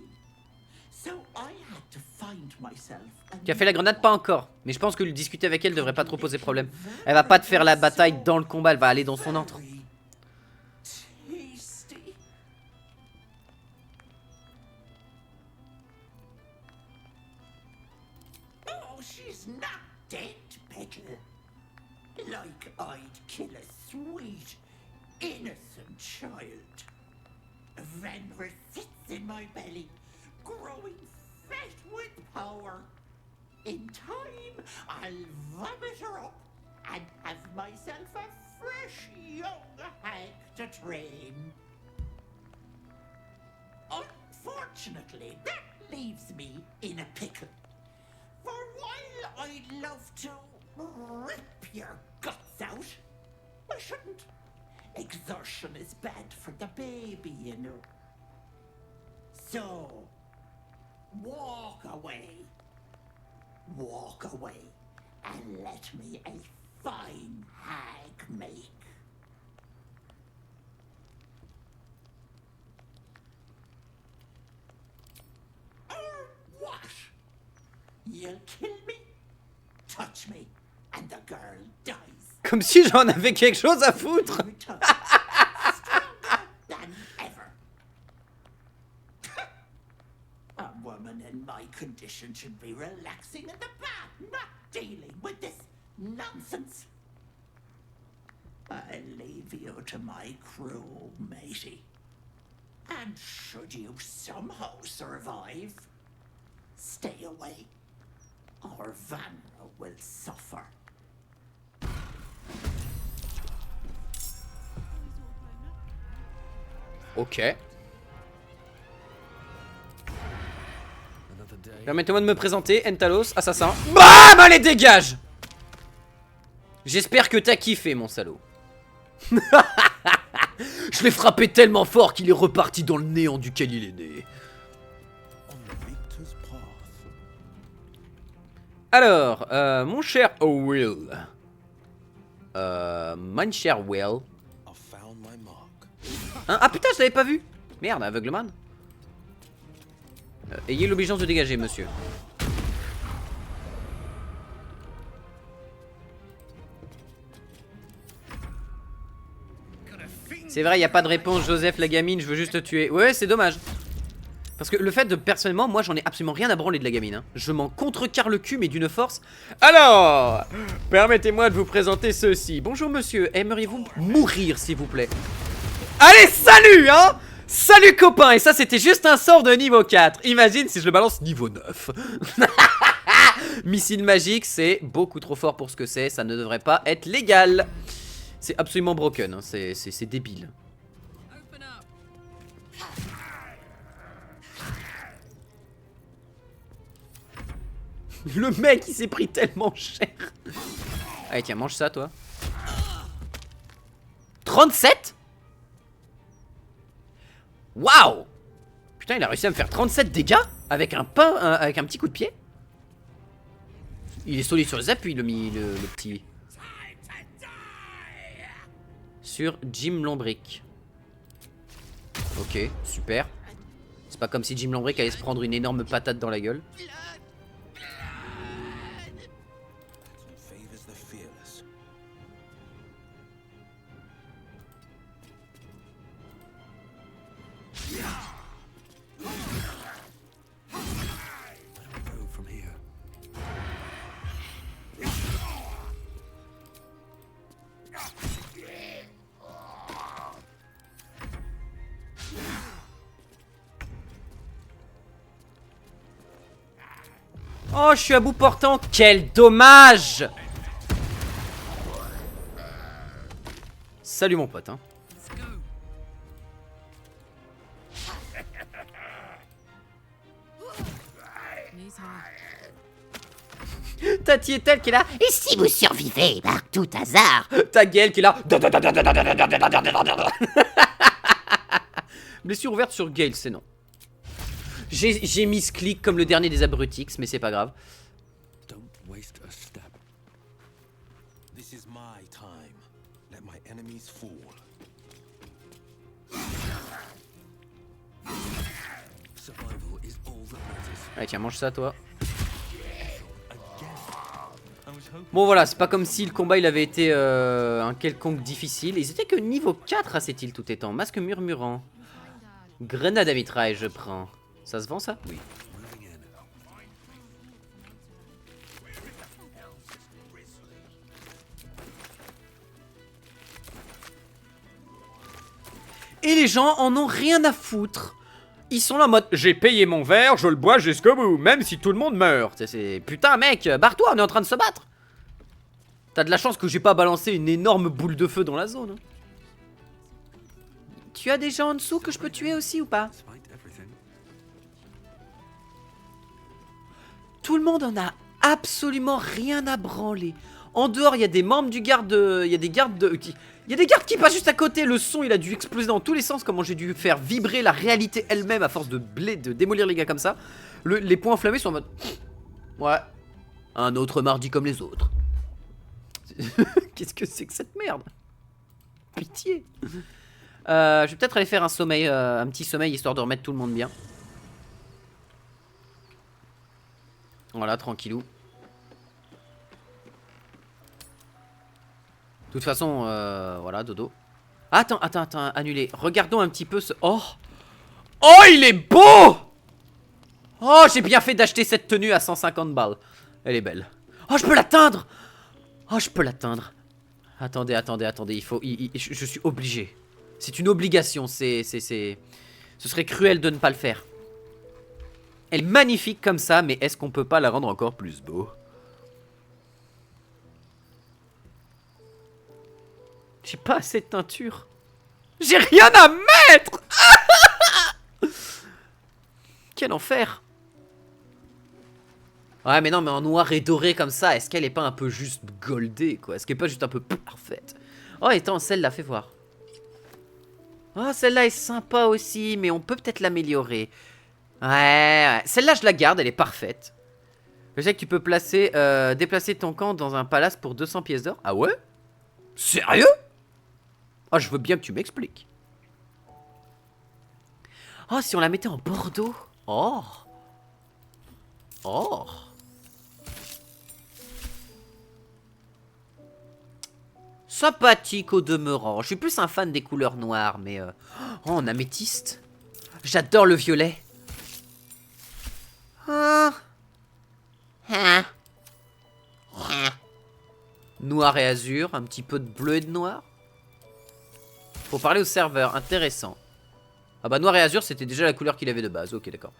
So I had to find myself. Tu as fait la grenade? Pas encore. Mais je pense que discuter avec elle devrait pas trop poser problème. Elle va pas te faire la bataille dans le combat, elle va aller dans son antre. Oh, she's not dead, Petal. Like I'd kill a sweet, innocent child. Venra sits in my belly, growing fat with power. In time, I'll vomit her up and have myself a fresh young hag to train. Unfortunately, that leaves me in a pickle. For while I'd love to rip your guts out, I shouldn't. Exertion is bad for the baby, you know. So, walk away. Walk away and let me a fine hag make. Or what? You'll kill me, touch me, and the girl dies. Comme si j'en avais quelque chose à foutre. Than ever. A woman in my condition should be relaxing in the bath, not dealing with this nonsense. I'll leave you to my crew, matey. And should you somehow survive, stay away, or Vanna will suffer. Ok. Permettez-moi de me présenter, Entalos, assassin. BAM! Allez, dégage! J'espère que t'as kiffé, mon salaud. Je l'ai frappé tellement fort qu'il est reparti dans le néant duquel il est né. Alors, mon cher Will. Mon cher Will. Hein? Ah putain, je l'avais pas vu. Merde, aveugleman. Ayez l'obligeance de dégager, monsieur. C'est vrai, il n'y a pas de réponse, Joseph, la gamine, je veux juste te tuer. Ouais, c'est dommage. Parce que le fait de, personnellement, moi j'en ai absolument rien à branler de la gamine. Hein. Je m'en contrecarre le cul, mais d'une force. Alors, permettez-moi de vous présenter ceci. Bonjour monsieur, aimeriez-vous mourir, s'il vous plaît? Allez, salut, hein! Salut copain! Et ça, c'était juste un sort de niveau 4. Imagine si je le balance niveau 9. Missile magique, c'est beaucoup trop fort pour ce que c'est. Ça ne devrait pas être légal. C'est absolument broken, hein. C'est débile. Le mec, il s'est pris tellement cher. Allez, tiens, mange ça, toi. 37? Waouh! Putain, il a réussi à me faire 37 dégâts avec un pain, avec un petit coup de pied. Il est solide sur les appuis, le petit. Sur Jim Lombrick. Ok, super. pas comme si Jim Lambrick allait se prendre une énorme patate dans la gueule. Favors the fearless. Where do we go from here? Oh, je suis à bout portant. Quel dommage! Salut mon pote, hein. Tati est elle qui est là. Et si vous survivez par tout hasard? Ta Gaël qui est là. Blessure ouverte sur Gale, c'est non. J'ai mis ce clic comme le dernier des Abrutix, mais c'est pas grave. Don't waste a step. This is my time. Let my enemies fall. Survival is all that matters. Allez, tiens, mange ça, toi. Bon, voilà, c'est pas comme si le combat il avait été un quelconque difficile. Ils étaient que niveau 4 à cette île tout étant. Masque murmurant. Grenade à mitraille, je prends. Ça se vend, ça? Oui. Et les gens en ont rien à foutre. Ils sont là en mode j'ai payé mon verre, je le bois jusqu'au bout, même si tout le monde meurt. Putain mec, barre-toi, on est en train de se battre. T'as de la chance que j'ai pas balancé une énorme boule de feu dans la zone. Tu as des gens en dessous que je peux tuer aussi ou pas? Tout le monde en a absolument rien à branler. En dehors, il y a des membres du garde... Il y a des gardes qui passent juste à côté. Le son, il a dû exploser dans tous les sens. Comment j'ai dû faire vibrer la réalité elle-même à force de démolir les gars comme ça. Les points enflammés sont en mode... Ouais. Un autre mardi comme les autres. Qu'est-ce que c'est que cette merde? Pitié. Je vais peut-être aller faire un sommeil, un petit sommeil histoire de remettre tout le monde bien. Voilà, tranquillou. De toute façon, voilà, dodo. Attends, annulé. Regardons un petit peu ce... Oh! Oh, il est beau! Oh, j'ai bien fait d'acheter cette tenue à 150 balles. Elle est belle. Oh, je peux l'atteindre! Oh, je peux l'atteindre. Attendez, il faut... je suis obligé. C'est une obligation, Ce serait cruel de ne pas le faire. Elle est magnifique comme ça, mais est-ce qu'on peut pas la rendre encore plus beau? J'ai pas assez de teinture. J'ai rien à mettre. Quel enfer. Ouais, mais non, mais en noir et doré comme ça, est-ce qu'elle est pas un peu juste goldée, quoi? Est-ce qu'elle est pas juste un peu parfaite? Oh, attends, celle-là, fais voir. Oh, celle-là est sympa aussi, mais on peut peut-être l'améliorer. Ouais. Celle-là, je la garde, elle est parfaite. Je sais que tu peux déplacer ton camp dans un palace pour 200 pièces d'or. Ah ouais? Sérieux? Oh, je veux bien que tu m'expliques. Oh, si on la mettait en bordeaux. Oh. Oh. Sympathique au demeurant. Je suis plus un fan des couleurs noires, mais... Oh, en améthyste. J'adore le violet. Noir et azur, un petit peu de bleu et de noir. Faut parler au serveur, intéressant. Ah bah noir et azur c'était déjà la couleur qu'il avait de base, ok d'accord.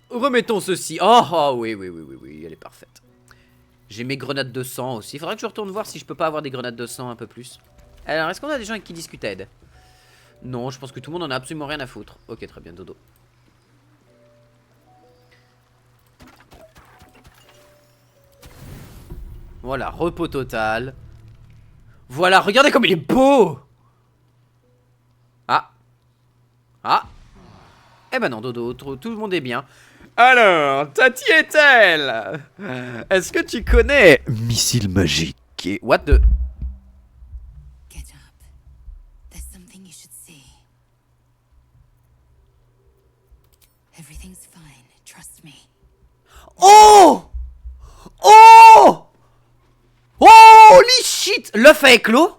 Remettons ceci, oh oui, elle est parfaite. J'ai mes grenades de sang aussi, il faudra que je retourne voir si je peux pas avoir des grenades de sang un peu plus. Alors est-ce qu'on a des gens avec qui discuter? Non, je pense que tout le monde en a absolument rien à foutre. Ok très bien, dodo. Voilà, repos total. Voilà, regardez comme il est beau. Ah. Eh ben non, dodo, tout le monde est bien. Alors, Tati est-elle? Est-ce que tu connais Missile magique et... What the... Get up. There's something you should see. Wait, l'œuf a éclos?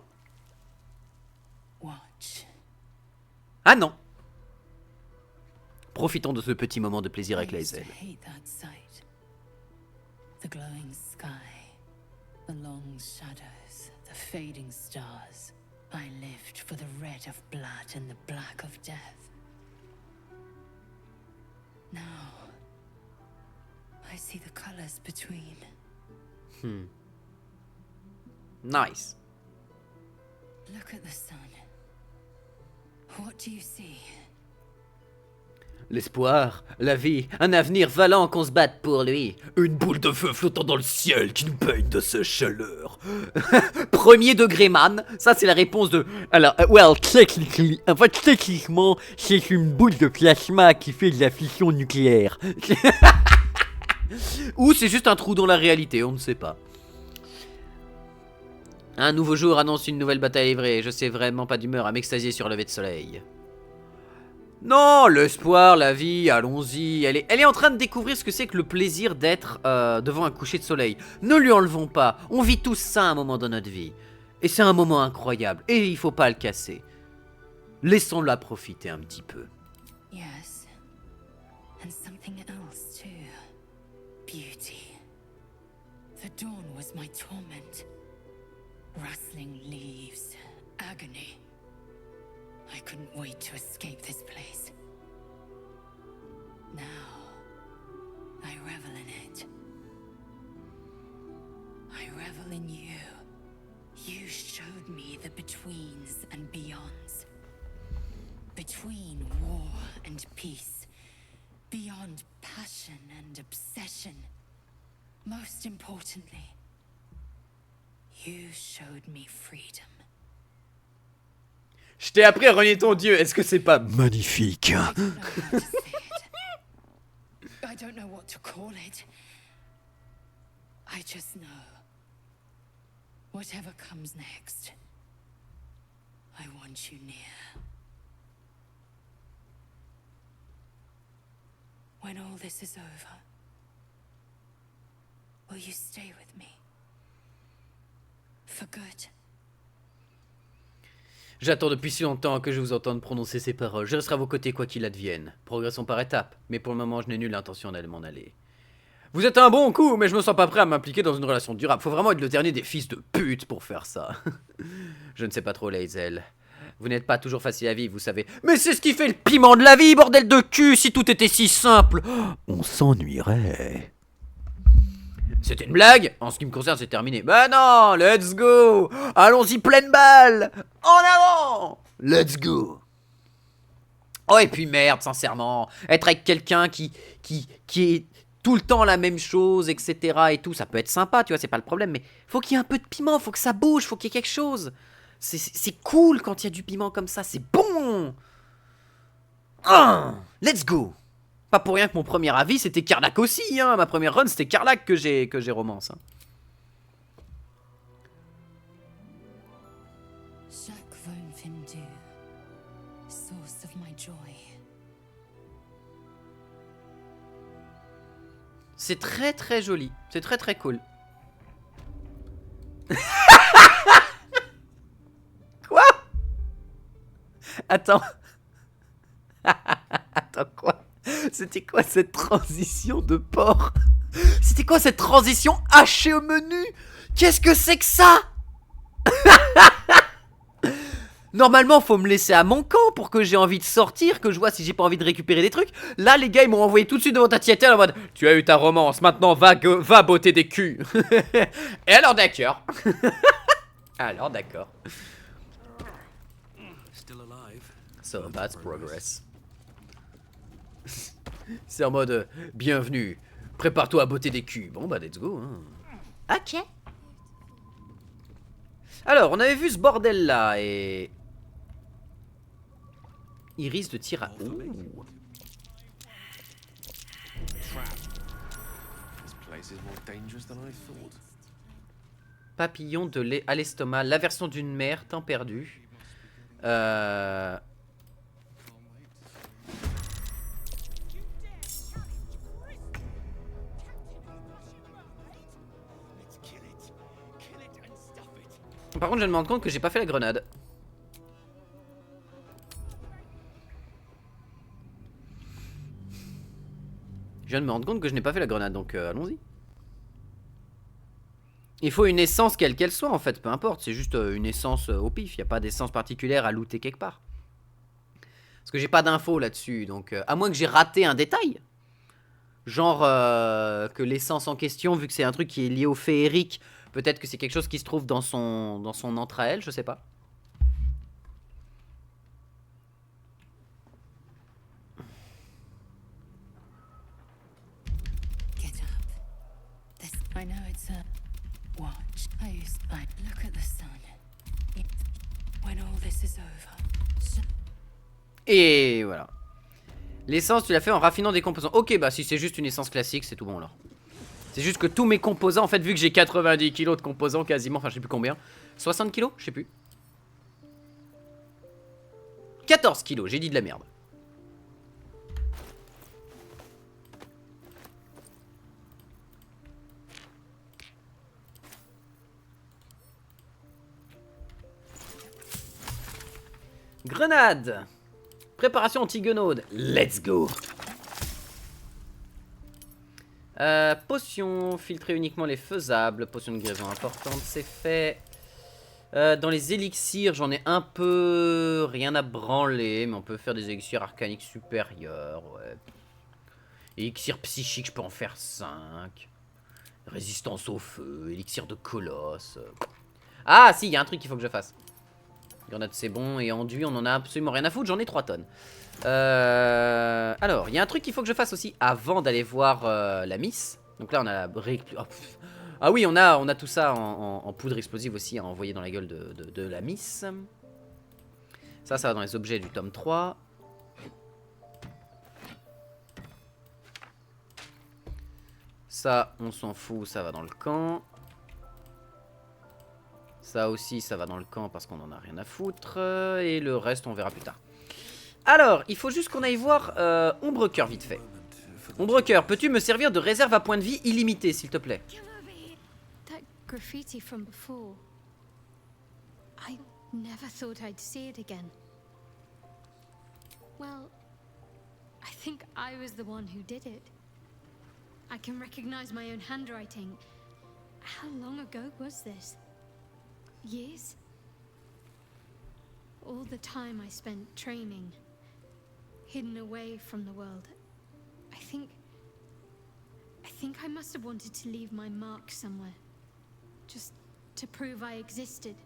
Watch. Ah non. Profitons de ce petit moment de plaisir avec la Hazel. I hate that sight. The glowing sky, the long shadows, the fading stars. I lived for the red of blood and the black of death. Now, I see the colors between. Nice. Look at the sun. What do you see? L'espoir, la vie, un avenir valant qu'on se batte pour lui. Une boule de feu flottant dans le ciel qui nous baigne de sa chaleur. Premier degré, man. Ça, c'est la réponse de... Alors, well, technically... En fait, techniquement, c'est une boule de plasma qui fait de la fission nucléaire. Ou c'est juste un trou dans la réalité, on ne sait pas. Un nouveau jour annonce une nouvelle bataille livrée. Je sais vraiment pas d'humeur à m'extasier sur le lever de soleil. Non, l'espoir, la vie, allons-y. Elle est en train de découvrir ce que c'est que le plaisir d'être devant un coucher de soleil. Ne lui enlevons pas. On vit tous ça à un moment dans notre vie. Et c'est un moment incroyable. Et il faut pas le casser. Laissons-la profiter un petit peu. Yes. And something else too. Beauty. The dawn was my torment. Rustling leaves. Agony. I couldn't wait to escape this place. Now, I revel in it. I revel in you. You showed me the betweens and beyonds. Between war and peace. Beyond passion and obsession. Most importantly, you showed me freedom. Je t'ai appris à renier ton Dieu. Est-ce que c'est pas magnifique? I don't know what to call it. I just know. Whatever comes next, I want you near. When all this is over, will you stay with me? For good? J'attends depuis si longtemps que je vous entende prononcer ces paroles. Je resterai à vos côtés quoi qu'il advienne. Progressons par étapes, mais pour le moment je n'ai nulle intention d'aller m'en aller. Vous êtes un bon coup, mais je me sens pas prêt à m'impliquer dans une relation durable. Faut vraiment être le dernier des fils de pute pour faire ça. Je ne sais pas trop, Lae'zel. Vous n'êtes pas toujours facile à vivre, vous savez. Mais c'est ce qui fait le piment de la vie, bordel de cul. Si tout était si simple, on s'ennuierait. C'était une blague. En ce qui me concerne, c'est terminé. Bah non, let's go. Allons-y, pleine balle. En avant. Let's go. Oh, et puis merde, sincèrement. Être avec quelqu'un qui est tout le temps la même chose, etc. et tout, ça peut être sympa, tu vois, c'est pas le problème. Mais faut qu'il y ait un peu de piment, faut que ça bouge, faut qu'il y ait quelque chose. C'est cool quand il y a du piment comme ça, c'est bon. Let's go. Pas pour rien que mon premier avis c'était Karlach aussi, hein. Ma première run c'était Karlach que j'ai romance. Hein. C'est très très joli, c'est très très cool. Quoi? Attends. Attends quoi? C'était quoi cette transition de porc? C'était quoi cette transition hachée au menu? Qu'est-ce que c'est que ça? Normalement, faut me laisser à mon camp pour que j'ai envie de sortir, que je vois si j'ai pas envie de récupérer des trucs. Là, les gars, ils m'ont envoyé tout de suite devant Tatiatel en mode « Tu as eu ta romance, maintenant va botter des culs. » Et alors d'accord. Alors d'accord. So that's progress. C'est en mode bienvenue, prépare-toi à botter des culs. Bon bah let's go. Hein. Ok. Alors, on avait vu ce bordel là et... Iris de tir à... Ouh. Papillon de lait à l'estomac, la version d'une mère, temps perdu. Par contre, je me rends compte que j'ai pas fait la grenade. Je viens de me rendre compte que je n'ai pas fait la grenade, donc allons-y. Il faut une essence quelle qu'elle soit en fait, peu importe, c'est juste une essence au pif, il n'y a pas d'essence particulière à looter quelque part. Parce que j'ai pas d'infos là-dessus, donc à moins que j'ai raté un détail. Genre que l'essence en question, vu que c'est un truc qui est lié au féerique, peut-être que c'est quelque chose qui se trouve dans son entre à elle, je sais pas. I know it's a watch. I look at the sun. When all this is over. Et voilà. L'essence, tu l'as fait en raffinant des composants. Ok, bah si c'est juste une essence classique, c'est tout bon alors. C'est juste que tous mes composants, en fait, vu que j'ai 90 kilos de composants quasiment, enfin je sais plus combien. 60 kilos, je sais plus. 14 kilos, j'ai dit de la merde. Grenade. Préparation anti-guenaude. Let's go. Potion. Filtrer uniquement les faisables. Potion de guérison importante, c'est fait. Dans les élixirs, j'en ai un peu rien à branler. Mais on peut faire des élixirs arcaniques supérieurs. Ouais. Élixir psychique, je peux en faire 5. Résistance au feu. Élixir de colosse. Ah si, il y a un truc qu'il faut que je fasse. Grenade c'est bon, et enduit on en a absolument rien à foutre, j'en ai 3 tonnes. Alors, il y a un truc qu'il faut que je fasse aussi avant d'aller voir la Miss. Donc là on a la... Oh, ah oui, on a tout ça en poudre explosive aussi à envoyer dans la gueule de la Miss. Ça va dans les objets du tome 3. Ça, on s'en fout, ça va dans le camp. Ça aussi, ça va dans le camp parce qu'on en a rien à foutre. Et le reste, on verra plus tard. Alors, il faut juste qu'on aille voir Ombrecoeur vite fait. Ombrecoeur, peux-tu me servir de réserve à point de vie illimité, s'il te plaît? That graffiti from before. I never thought I'd see it again. Well, I think I was the one who did it. I can recognize my own handwriting. How long ago was this? Years? All the time I spent training, hidden away from the world. I think I must have wanted to leave my mark somewhere. Just to prove I existed.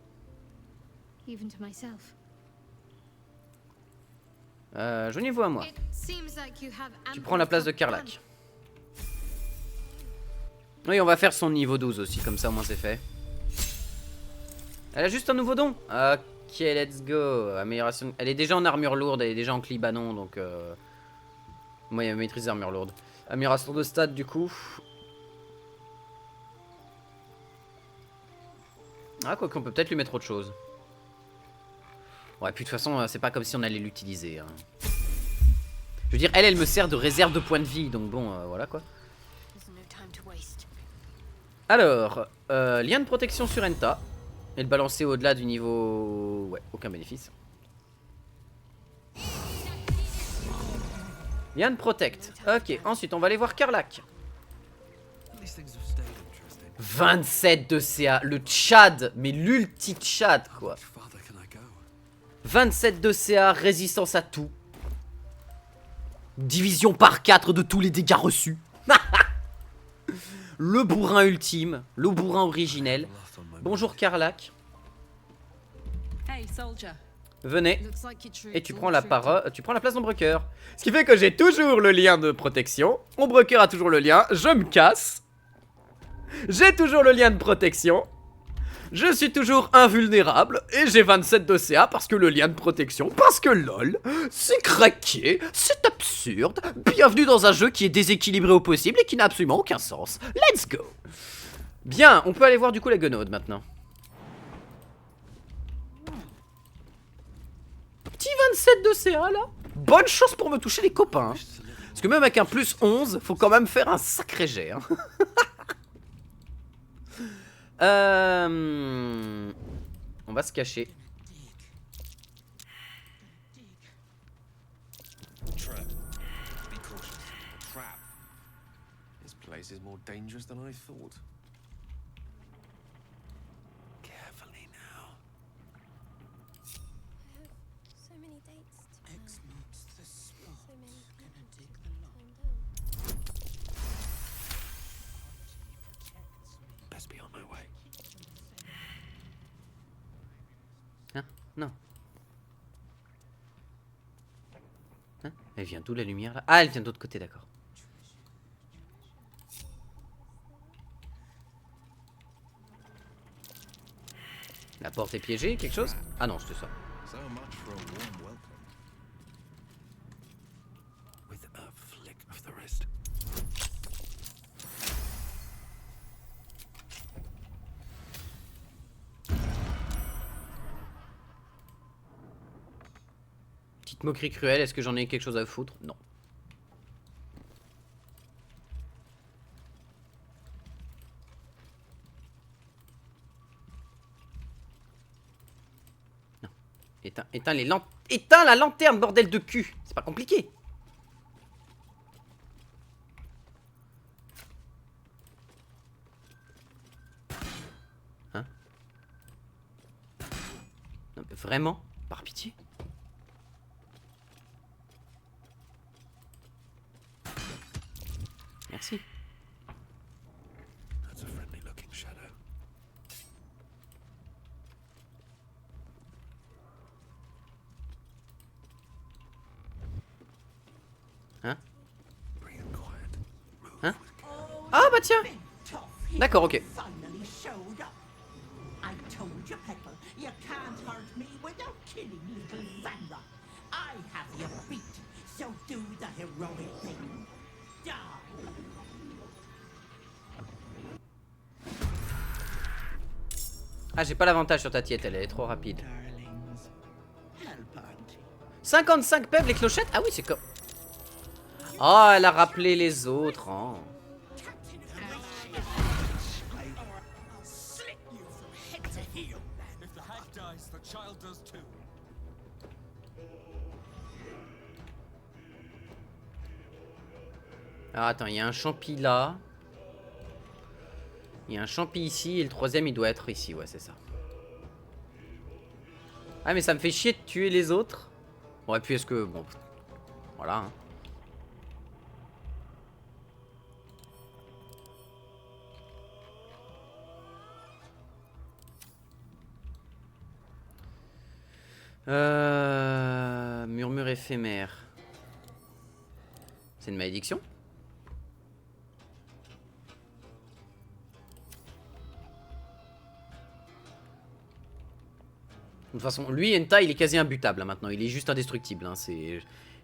Even to myself. Je n'y vois moi. It seems like you have Tu prends la place de Karlach. Oui, on va faire son niveau 12 aussi, comme ça au moins c'est fait. Elle a juste un nouveau don. Ok, let's go. Amélioration. Elle est déjà en armure lourde, elle est déjà en clibanon, donc moi, il maîtrise l'armure lourde. Amélioration de stade du coup. Ah, quoi qu'on peut peut-être lui mettre autre chose. Ouais, puis de toute façon, c'est pas comme si on allait l'utiliser. Hein. Je veux dire, elle me sert de réserve de points de vie, donc bon, voilà quoi. Alors, lien de protection sur Enta. Et le balancer au-delà du niveau... Ouais, aucun bénéfice. Yann Protect. Ok, ensuite on va aller voir Karlach. 27 de CA. Le Tchad, mais l'ulti Tchad quoi. 27 de CA, résistance à tout. Division par 4 de tous les dégâts reçus. Le bourrin ultime, le bourrin originel. Bonjour Karlach. Hey, soldier. Venez. Et tu prends la place d'Ombrecoeur. Ce qui fait que j'ai toujours le lien de protection. Ombrecoeur a toujours le lien. Je me casse. J'ai toujours le lien de protection. Je suis toujours invulnérable. Et j'ai 27 de CA parce que le lien de protection. Parce que lol. C'est craqué. C'est absurde. Bienvenue dans un jeu qui est déséquilibré au possible et qui n'a absolument aucun sens. Let's go. Bien, on peut aller voir du coup la guenaude maintenant. Petit 27 de CA là. Bonne chance pour me toucher les copains. Hein. Parce que même avec un plus 11, faut quand même faire un sacré jet. Hein. On va se cacher. Trap. Be cautious. A trap. This place is more dangerous than I thought. Carefully now. I have so many dates to X marks the spot. So many Gonna dig the lot. Best be on my way. Hein? Non. Hein? Elle vient d'où la lumière là? Ah, elle vient de l'autre côté, d'accord. La porte est piégée, quelque chose? Ah non, c'était ça. So much for a warm welcome. With a flick of the wrist. Petite moquerie cruelle, est-ce que j'en ai quelque chose à foutre? Non. Non. Éteins les lampes. Éteins la lanterne, bordel de cul! C'est pas compliqué. Hein? Non mais vraiment? Par pitié? Merci. That's a friendly looking shadow. Hein? Breathe quiet. Move Hein? with care. Ah bah tiens! D'accord, ok. Finally showed up. I told you, Peckle, you can't hurt me without killing little Vanra. I have you beat, so do the heroic thing. Die. Ah, j'ai pas l'avantage sur ta tiette, elle est trop rapide. Darlings, help Auntie. 55 pèbles les clochettes? Ah oui, c'est comme... Oh, elle a rappelé les autres. Hein. Slit you from head to heel. If the hag dies, the child does too. Ah, attends, il y a un champi là. Il y a un champi ici et le troisième il doit être ici, ouais c'est ça. Ah mais ça me fait chier de tuer les autres. Bon et puis est-ce que... Bon... Voilà. Hein. Murmure éphémère. C'est une malédiction? De toute façon, lui, Enta, il est quasi imbutable hein, maintenant. Il est juste indestructible. Hein, il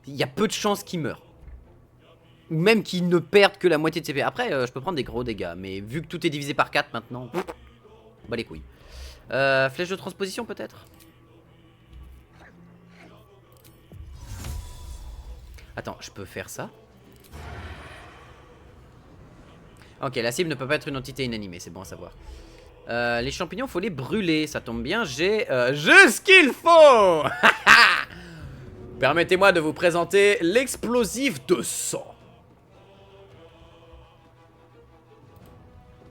y a peu de chances qu'il meure. Ou même qu'il ne perde que la moitié de ses PV. Après, je peux prendre des gros dégâts. Mais vu que tout est divisé par 4 maintenant... Bah les couilles. Flèche de transposition peut-être? Attends, je peux faire ça? Ok, la cible ne peut pas être une entité inanimée. C'est bon à savoir. Les champignons, faut les brûler. Ça tombe bien, j'ai ce qu'il faut. Permettez-moi de vous présenter l'explosif de sang.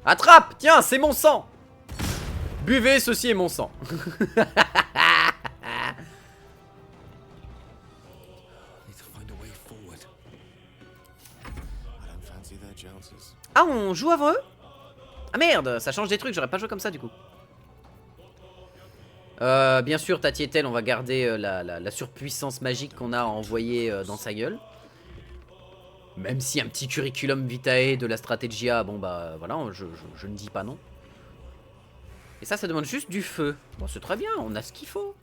Attrape! Tiens, c'est mon sang! Buvez, ceci est mon sang. Ah, on joue avant eux? Ah merde, ça change des trucs, j'aurais pas joué comme ça du coup. Bien sûr, Tati et Tel, on va garder la surpuissance magique qu'on a envoyée dans sa gueule. Même si un petit curriculum vitae de la stratégia, bon bah voilà, je ne dis pas non. Et ça demande juste du feu. Bon, c'est très bien, on a ce qu'il faut.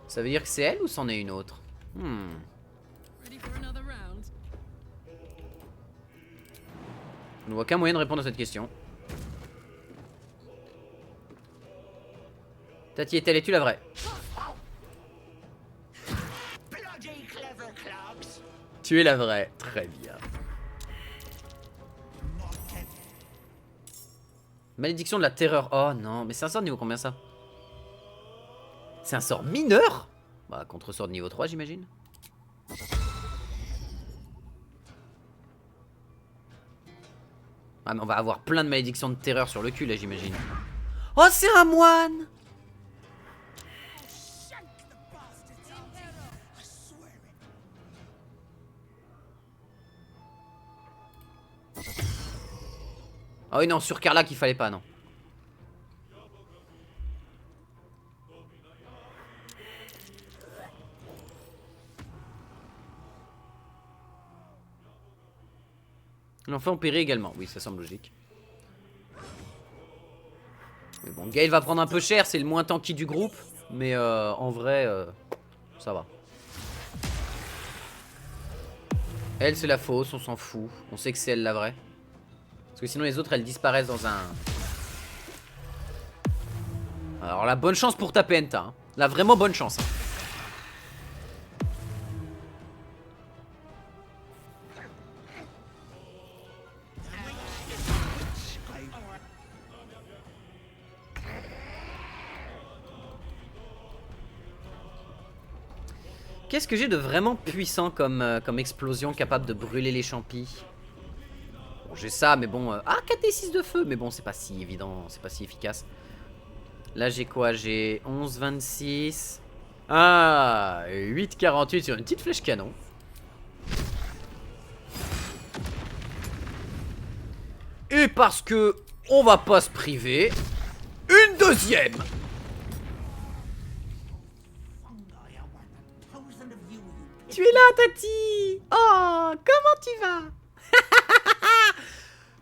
Ça veut dire que c'est elle ou c'en est une autre? Je ne vois aucun moyen de répondre à cette question. Tati est-elle, es-tu la vraie? Bloody clever clogs. Tu es la vraie. Très bien. Malédiction de la terreur. Oh non, mais c'est un sort de niveau combien ça? C'est un sort mineur? Bah, contre-sort de niveau 3, j'imagine. Ah, mais on va avoir plein de malédictions de terreur sur le cul, là, j'imagine. Oh, c'est un moine! Ah oui, non, sur Carla qu'il fallait pas, non. L'enfant périt également. Oui, ça semble logique. Mais bon, Gale va prendre un peu cher. C'est le moins tanky du groupe. Mais en vrai, ça va. Elle, c'est la fausse. On s'en fout. On sait que c'est elle la vraie. Parce que sinon, les autres, elles disparaissent dans un... Alors la bonne chance pour taper Enta. Hein. La vraiment bonne chance. Hein. Qu'est-ce que j'ai de vraiment puissant comme explosion capable de brûler les champis? Bon, j'ai ça, mais bon... Ah, 4d6 de feu. Mais bon, c'est pas si évident, c'est pas si efficace. Là, j'ai quoi? J'ai 11, 26... Ah, 8, 48 sur une petite flèche canon. Et parce que on va pas se priver, une deuxième. Tu es là, Tati. Oh, comment tu vas?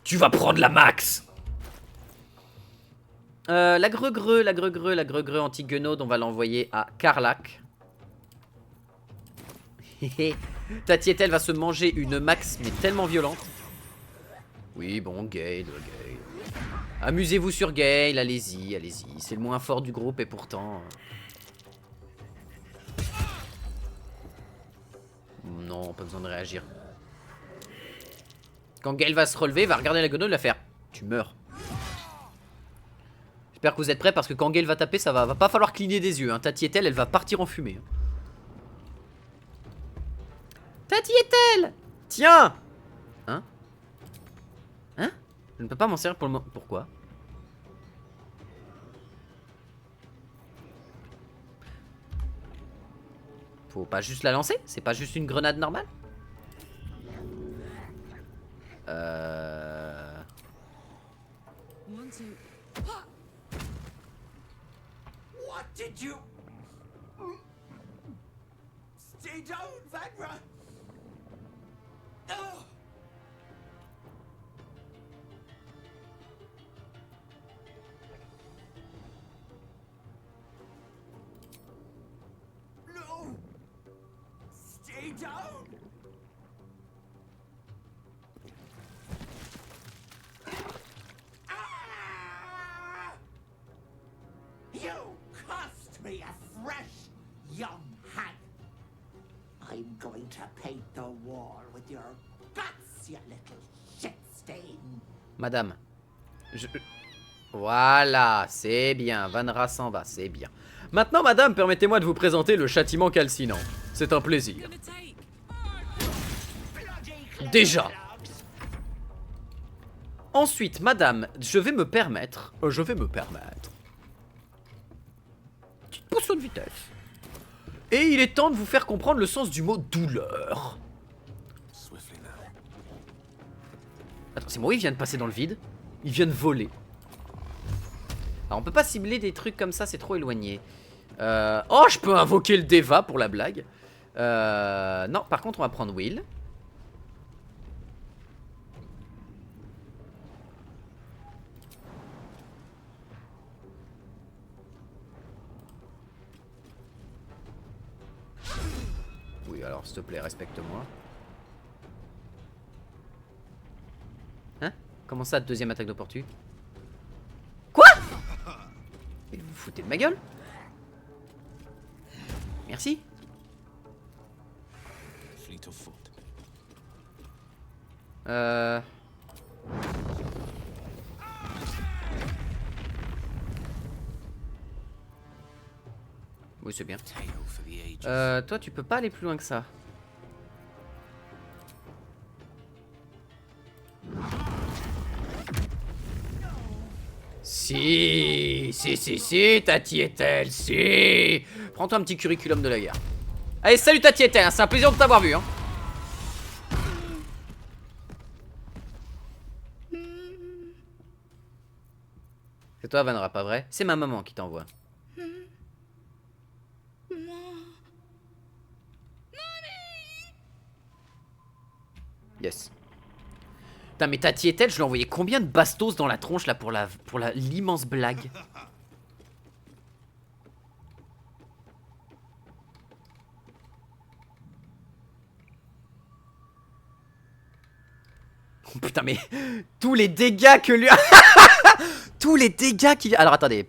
Tu vas prendre la max. La greu-greu anti-guenaude, on va l'envoyer à Karlach. Tati et elle va se manger une max, mais tellement violente. Oui, bon, Gale. Amusez-vous sur Gale, allez-y, allez-y. C'est le moins fort du groupe et pourtant... Non, pas besoin de réagir. Quand Gale va se relever, va regarder la guenaude et la faire. Tu meurs. J'espère que vous êtes prêts parce que quand Gale va taper, ça va pas falloir cligner des yeux. Hein. Tati et elle va partir en fumée. Tati et elle. Tiens. Hein? Hein? Je ne peux pas m'en servir pour le moment. Pourquoi? Faut pas juste la lancer? C'est pas juste une grenade normale? What did you... Stay down, Vanra! Oh. No! Stay down! Ah! You cost me a fresh young hag. I'm going to paint the wall with your guts, you little shit stain. Madame. Voilà, c'est bien. Vanra s'en va, c'est bien. Maintenant, madame, permettez-moi de vous présenter le châtiment calcinant. C'est un plaisir. Déjà. Ensuite, madame, je vais me permettre... Petite potion de vitesse. Et il est temps de vous faire comprendre le sens du mot douleur. Attends, c'est moi, il vient de passer dans le vide. Il vient de voler. Alors, on peut pas cibler des trucs comme ça, c'est trop éloigné. Oh, je peux invoquer le Deva pour la blague. Non, par contre, on va prendre Will. Oui, alors, s'il te plaît, respecte-moi. Hein? Comment ça, deuxième attaque d'opportunité? Quoi? Mais vous vous foutez de ma gueule? Merci. Fleet of foot. Oui, c'est bien. Tale for the ages. Toi, tu peux pas aller plus loin que ça. Si, Tati Ethel, si. Prends-toi un petit curriculum de la guerre. Allez, salut Tati Ethel, hein, c'est un plaisir de t'avoir vu. Hein. C'est toi, Vanra, pas vrai? C'est ma maman qui t'envoie. Yes. Putain, mais Tati Ethel, je lui ai envoyé combien de bastos dans la tronche là pour l'immense blague. Oh, putain, mais tous les dégâts que lui... tous les dégâts qu'il... Alors, attendez.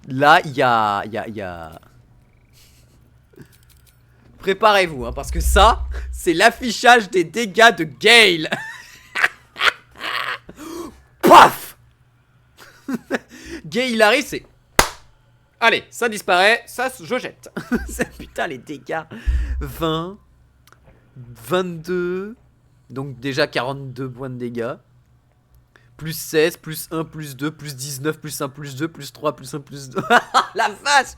Là, il y a... Préparez-vous, hein, parce que ça, c'est l'affichage des dégâts de Gale. Paf. Gale, il arrive, c'est... Allez, ça disparaît, ça, je jette. Putain, les dégâts. 20... 22... Donc déjà 42 points de dégâts. Plus 16, plus 1, plus 2, plus 19, plus 1, plus 2, plus 3, plus 1, plus 2. La vache!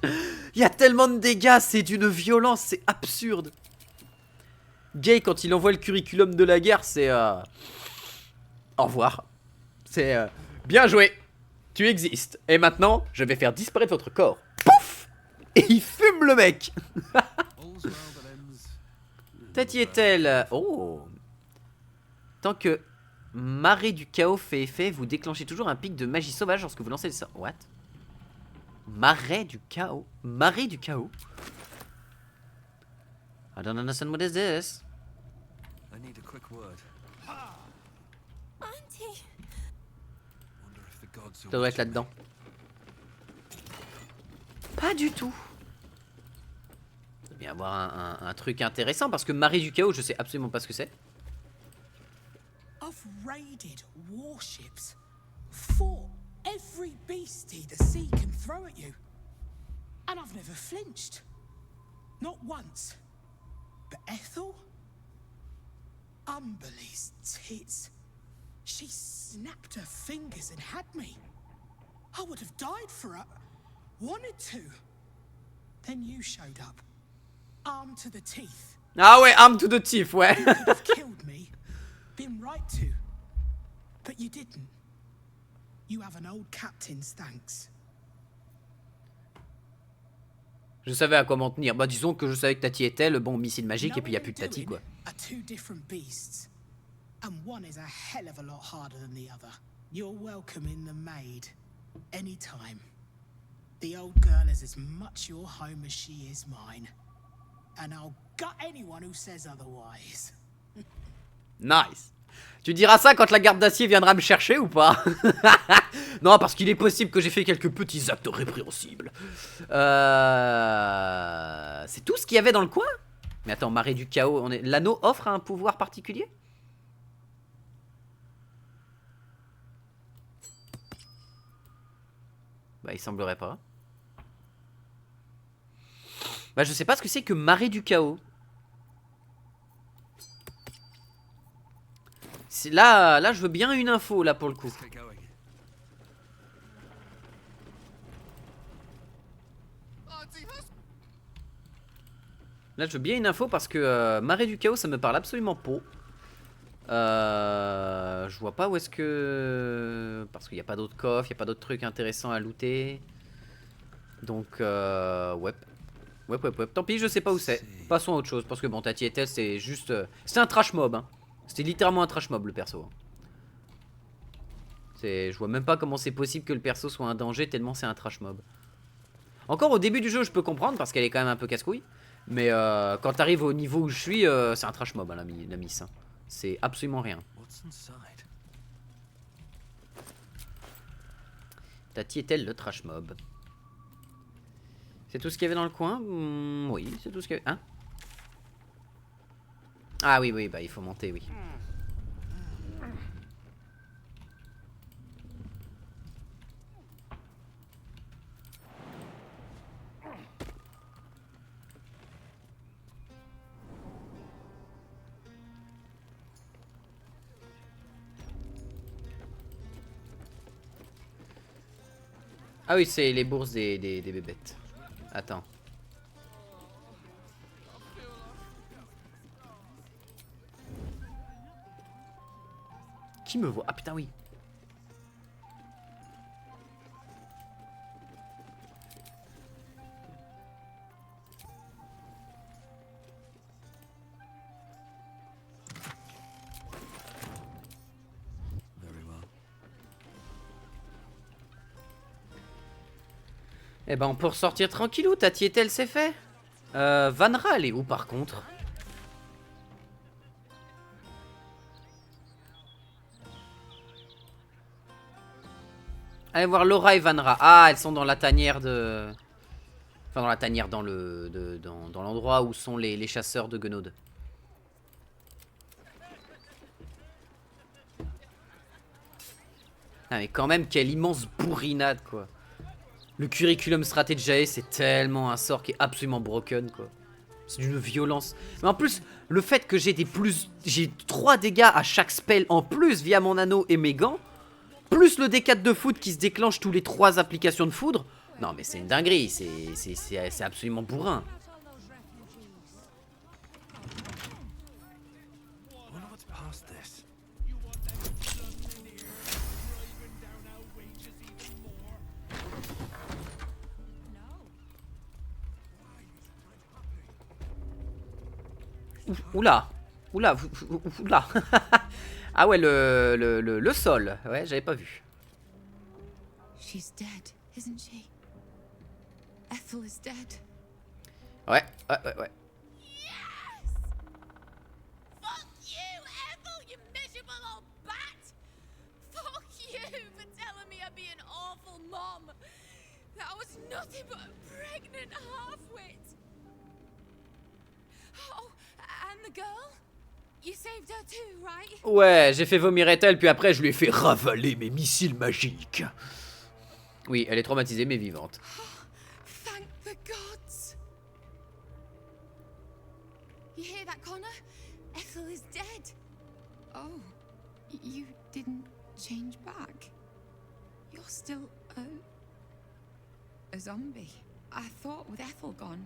Il y a tellement de dégâts, c'est d'une violence, c'est absurde. Gay, quand il envoie le curriculum de la guerre, c'est... Au revoir. C'est... Bien joué. Tu existes. Et maintenant, je vais faire disparaître votre corps. Pouf! Et il fume le mec. Tati Ethel. Oh. Tant que marée du chaos fait effet, vous déclenchez toujours un pic de magie sauvage lorsque vous lancez les sorts. What? Marée du chaos? Marée du chaos? I don't understand what is this. I need a quick word. Auntie. Wonder if the gods Ça doit être là-dedans. Pas du tout. Il doit bien avoir un truc intéressant parce que marée du chaos, je sais absolument pas ce que c'est. I've raided warships, fought every beastie the sea can throw at you, and I've never flinched. Not once. But Ethel? Umberlee's tits. She snapped her fingers and had me. I would have died for her. Wanted to. Then you showed up. Armed to the teeth. Ah ouais, arme to the teeth, ouais. You could have killed me. Been right to. But you didn't. You have an old captain's thanks. Je savais à quoi m'en tenir. Bah disons que je savais que Tati était le bon missile magique et puis il n'y a plus de Tati quoi. Are two different beasts, and one is a hell of a lot harder than the other. You're welcome in the Maid, anytime. The old girl is as much your home as she is mine, and I'll gut anyone who says otherwise. Nice. Tu diras ça quand la garde d'acier viendra me chercher ou pas? Non, parce qu'il est possible que j'ai fait quelques petits actes répréhensibles. C'est tout ce qu'il y avait dans le coin? Mais attends, marée du chaos, l'anneau offre un pouvoir particulier? Bah, il semblerait pas. Bah, je sais pas ce que c'est que marée du chaos. Là, je veux bien une info, là, pour le coup. Là, je veux bien une info parce que marée du chaos, ça me parle absolument pas. Je vois pas où est-ce que... Parce qu'il n'y a pas d'autres coffres, il n'y a pas d'autres trucs intéressants à looter. Donc, ouais. Tant pis, je sais pas où c'est. Passons à autre chose, parce que bon, Tati Ethel, c'est juste... C'est un trash mob, hein. C'était littéralement un trash mob, le perso. Je vois même pas comment c'est possible que le perso soit un danger, tellement c'est un trash mob. Encore au début du jeu, je peux comprendre, parce qu'elle est quand même un peu casse-couille. Mais quand t'arrives au niveau où je suis, c'est un trash mob, hein, la miss. Hein. C'est absolument rien. Tati est-elle le trash mob? C'est tout ce qu'il y avait dans le coin? Oui, c'est tout ce qu'il y avait. Hein? Ah oui, oui, bah il faut monter, oui. Ah oui, c'est les bourses des bébêtes. Attends. Qui me voit? Ah putain, oui. Eh ben on peut ressortir tranquillou, Tatietel c'est fait. Vanra elle est où par contre? Allez voir Laura et Vanra. Ah, elles sont dans la tanière de... Enfin dans la tanière, dans le dans l'endroit où sont les chasseurs de Guenaude. Ah mais quand même quelle immense bourrinade quoi. Le curriculum Strategiae, c'est tellement un sort qui est absolument broken, quoi. C'est d'une violence. Mais en plus, le fait que j'ai j'ai 3 dégâts à chaque spell en plus via mon anneau et mes gants, plus le D4 de foudre qui se déclenche tous les 3 applications de foudre. Non mais c'est une dinguerie, c'est absolument bourrin. Oula, oula, oula. Ah ouais, le sol, ouais, j'avais pas vu. She's dead, isn't she? Ethel is dead. Ouais. Yes! Fuck you, Ethel, you miserable old bat! Fuck you for telling me I'd be an awful mom. That was nothing but a pregnant half-wit. Oh, and the girl? You saved her too, right? Ouais, j'ai fait vomir Ethel, puis après je lui ai fait ravaler mes missiles magiques. Oui, elle est traumatisée mais vivante. Thank the gods. You hear that, Connor? Ethel is dead. Oh, you didn't change back. You're still a zombie. I thought with Ethel gone.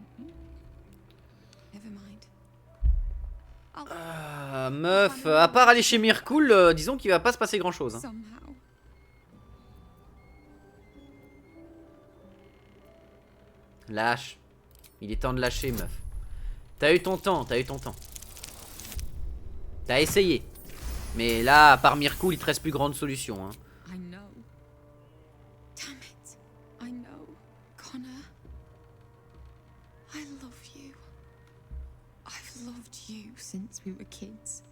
Never mind. Meuf, à part aller chez Mirkul, disons qu'il va pas se passer grand chose. Hein. Lâche. Il est temps de lâcher, meuf. T'as eu ton temps, t'as eu ton temps. T'as essayé. Mais là, à part Mirkul, il te reste plus grande solution. Hein. I know. Damn it. I know. Connor. I love you. I've loved you since we were kids.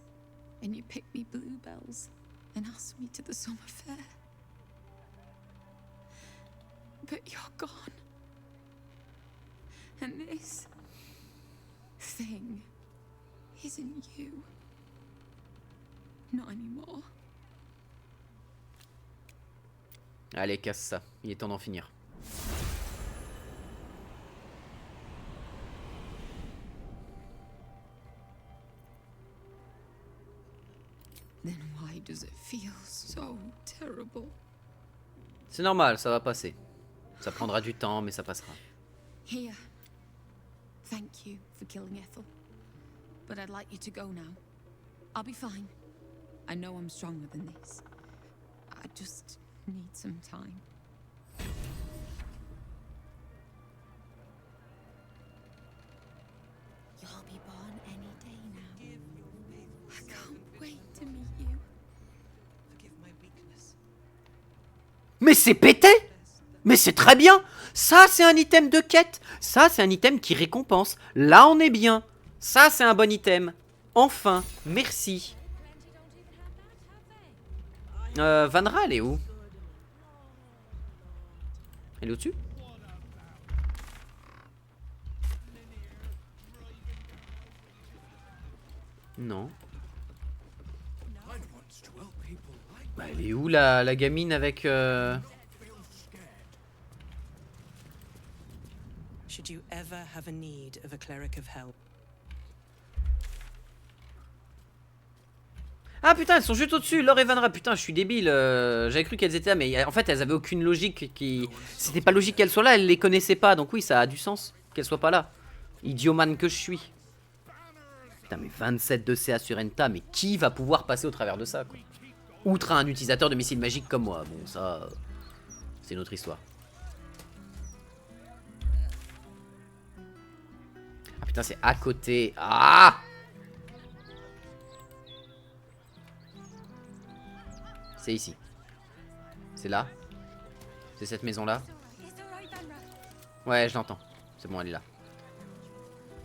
And you picked me bluebells and asked me to the summer fair. But you're gone. And this thing isn't you. Not anymore. Allez, casse ça. Il est temps d'en finir. Then why does it feel so terrible? C'est normal, ça va passer. Ça prendra du temps, mais ça passera. Here. Thank you for killing Ethel. But I'd like you to go now. I'll be fine. I know I'm stronger than this. I just need some time. You'll be born any day now. I can't wait to meet you. Mais c'est pété! Mais c'est très bien! Ça, c'est un item de quête! Ça, c'est un item qui récompense. Là, on est bien. Ça, c'est un bon item. Enfin, merci. Vanra, elle est où? Elle est au-dessus? Non. Bah, elle est où la gamine avec... Should you ever have a need of a cleric of hell. Ah putain, elles sont juste au-dessus, Laure et Vanra. Putain, je suis débile. J'avais cru qu'elles étaient là, mais en fait, elles avaient aucune logique. C'était pas logique qu'elles soient là, elles les connaissaient pas. Donc oui, ça a du sens qu'elles soient pas là. Idioman que je suis. Putain, mais 27 de CA sur Enta, mais qui va pouvoir passer au travers de ça, quoi? Outre un utilisateur de missiles magiques comme moi. Bon, ça, c'est une autre histoire. Ah putain, c'est à côté. Ah! C'est ici. C'est là. C'est cette maison-là. Ouais, je l'entends. C'est bon, elle est là.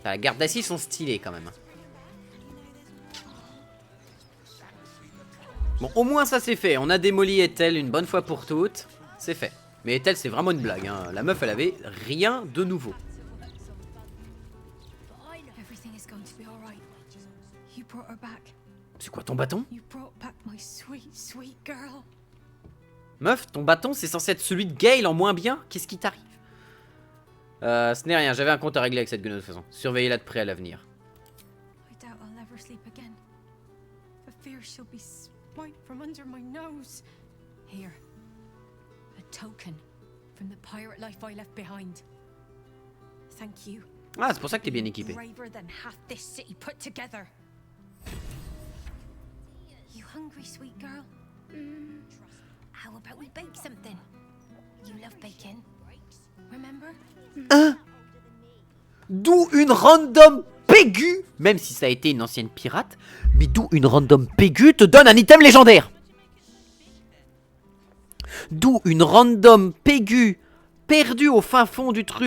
La garde d'assises sont stylées quand même. Bon, au moins ça c'est fait. On a démoli Ethel une bonne fois pour toutes. C'est fait. Mais Ethel, c'est vraiment une blague, hein. La meuf, elle avait rien de nouveau. C'est quoi ton bâton? Meuf, ton bâton, c'est censé être celui de Gale en moins bien? Qu'est-ce qui t'arrive? Ce n'est rien, j'avais un compte à régler avec cette gueule de toute façon. Surveillez-la de près à l'avenir. Ah, c'est pour ça que t'es bien équipé. You hungry, sweet girl? How about we bake something? You love bacon, remember? Hein? D'où une random Pégu, même si ça a été une ancienne pirate, mais d'où une random Pégu te donne un item légendaire? D'où une random Pégu perdue au fin fond du truc.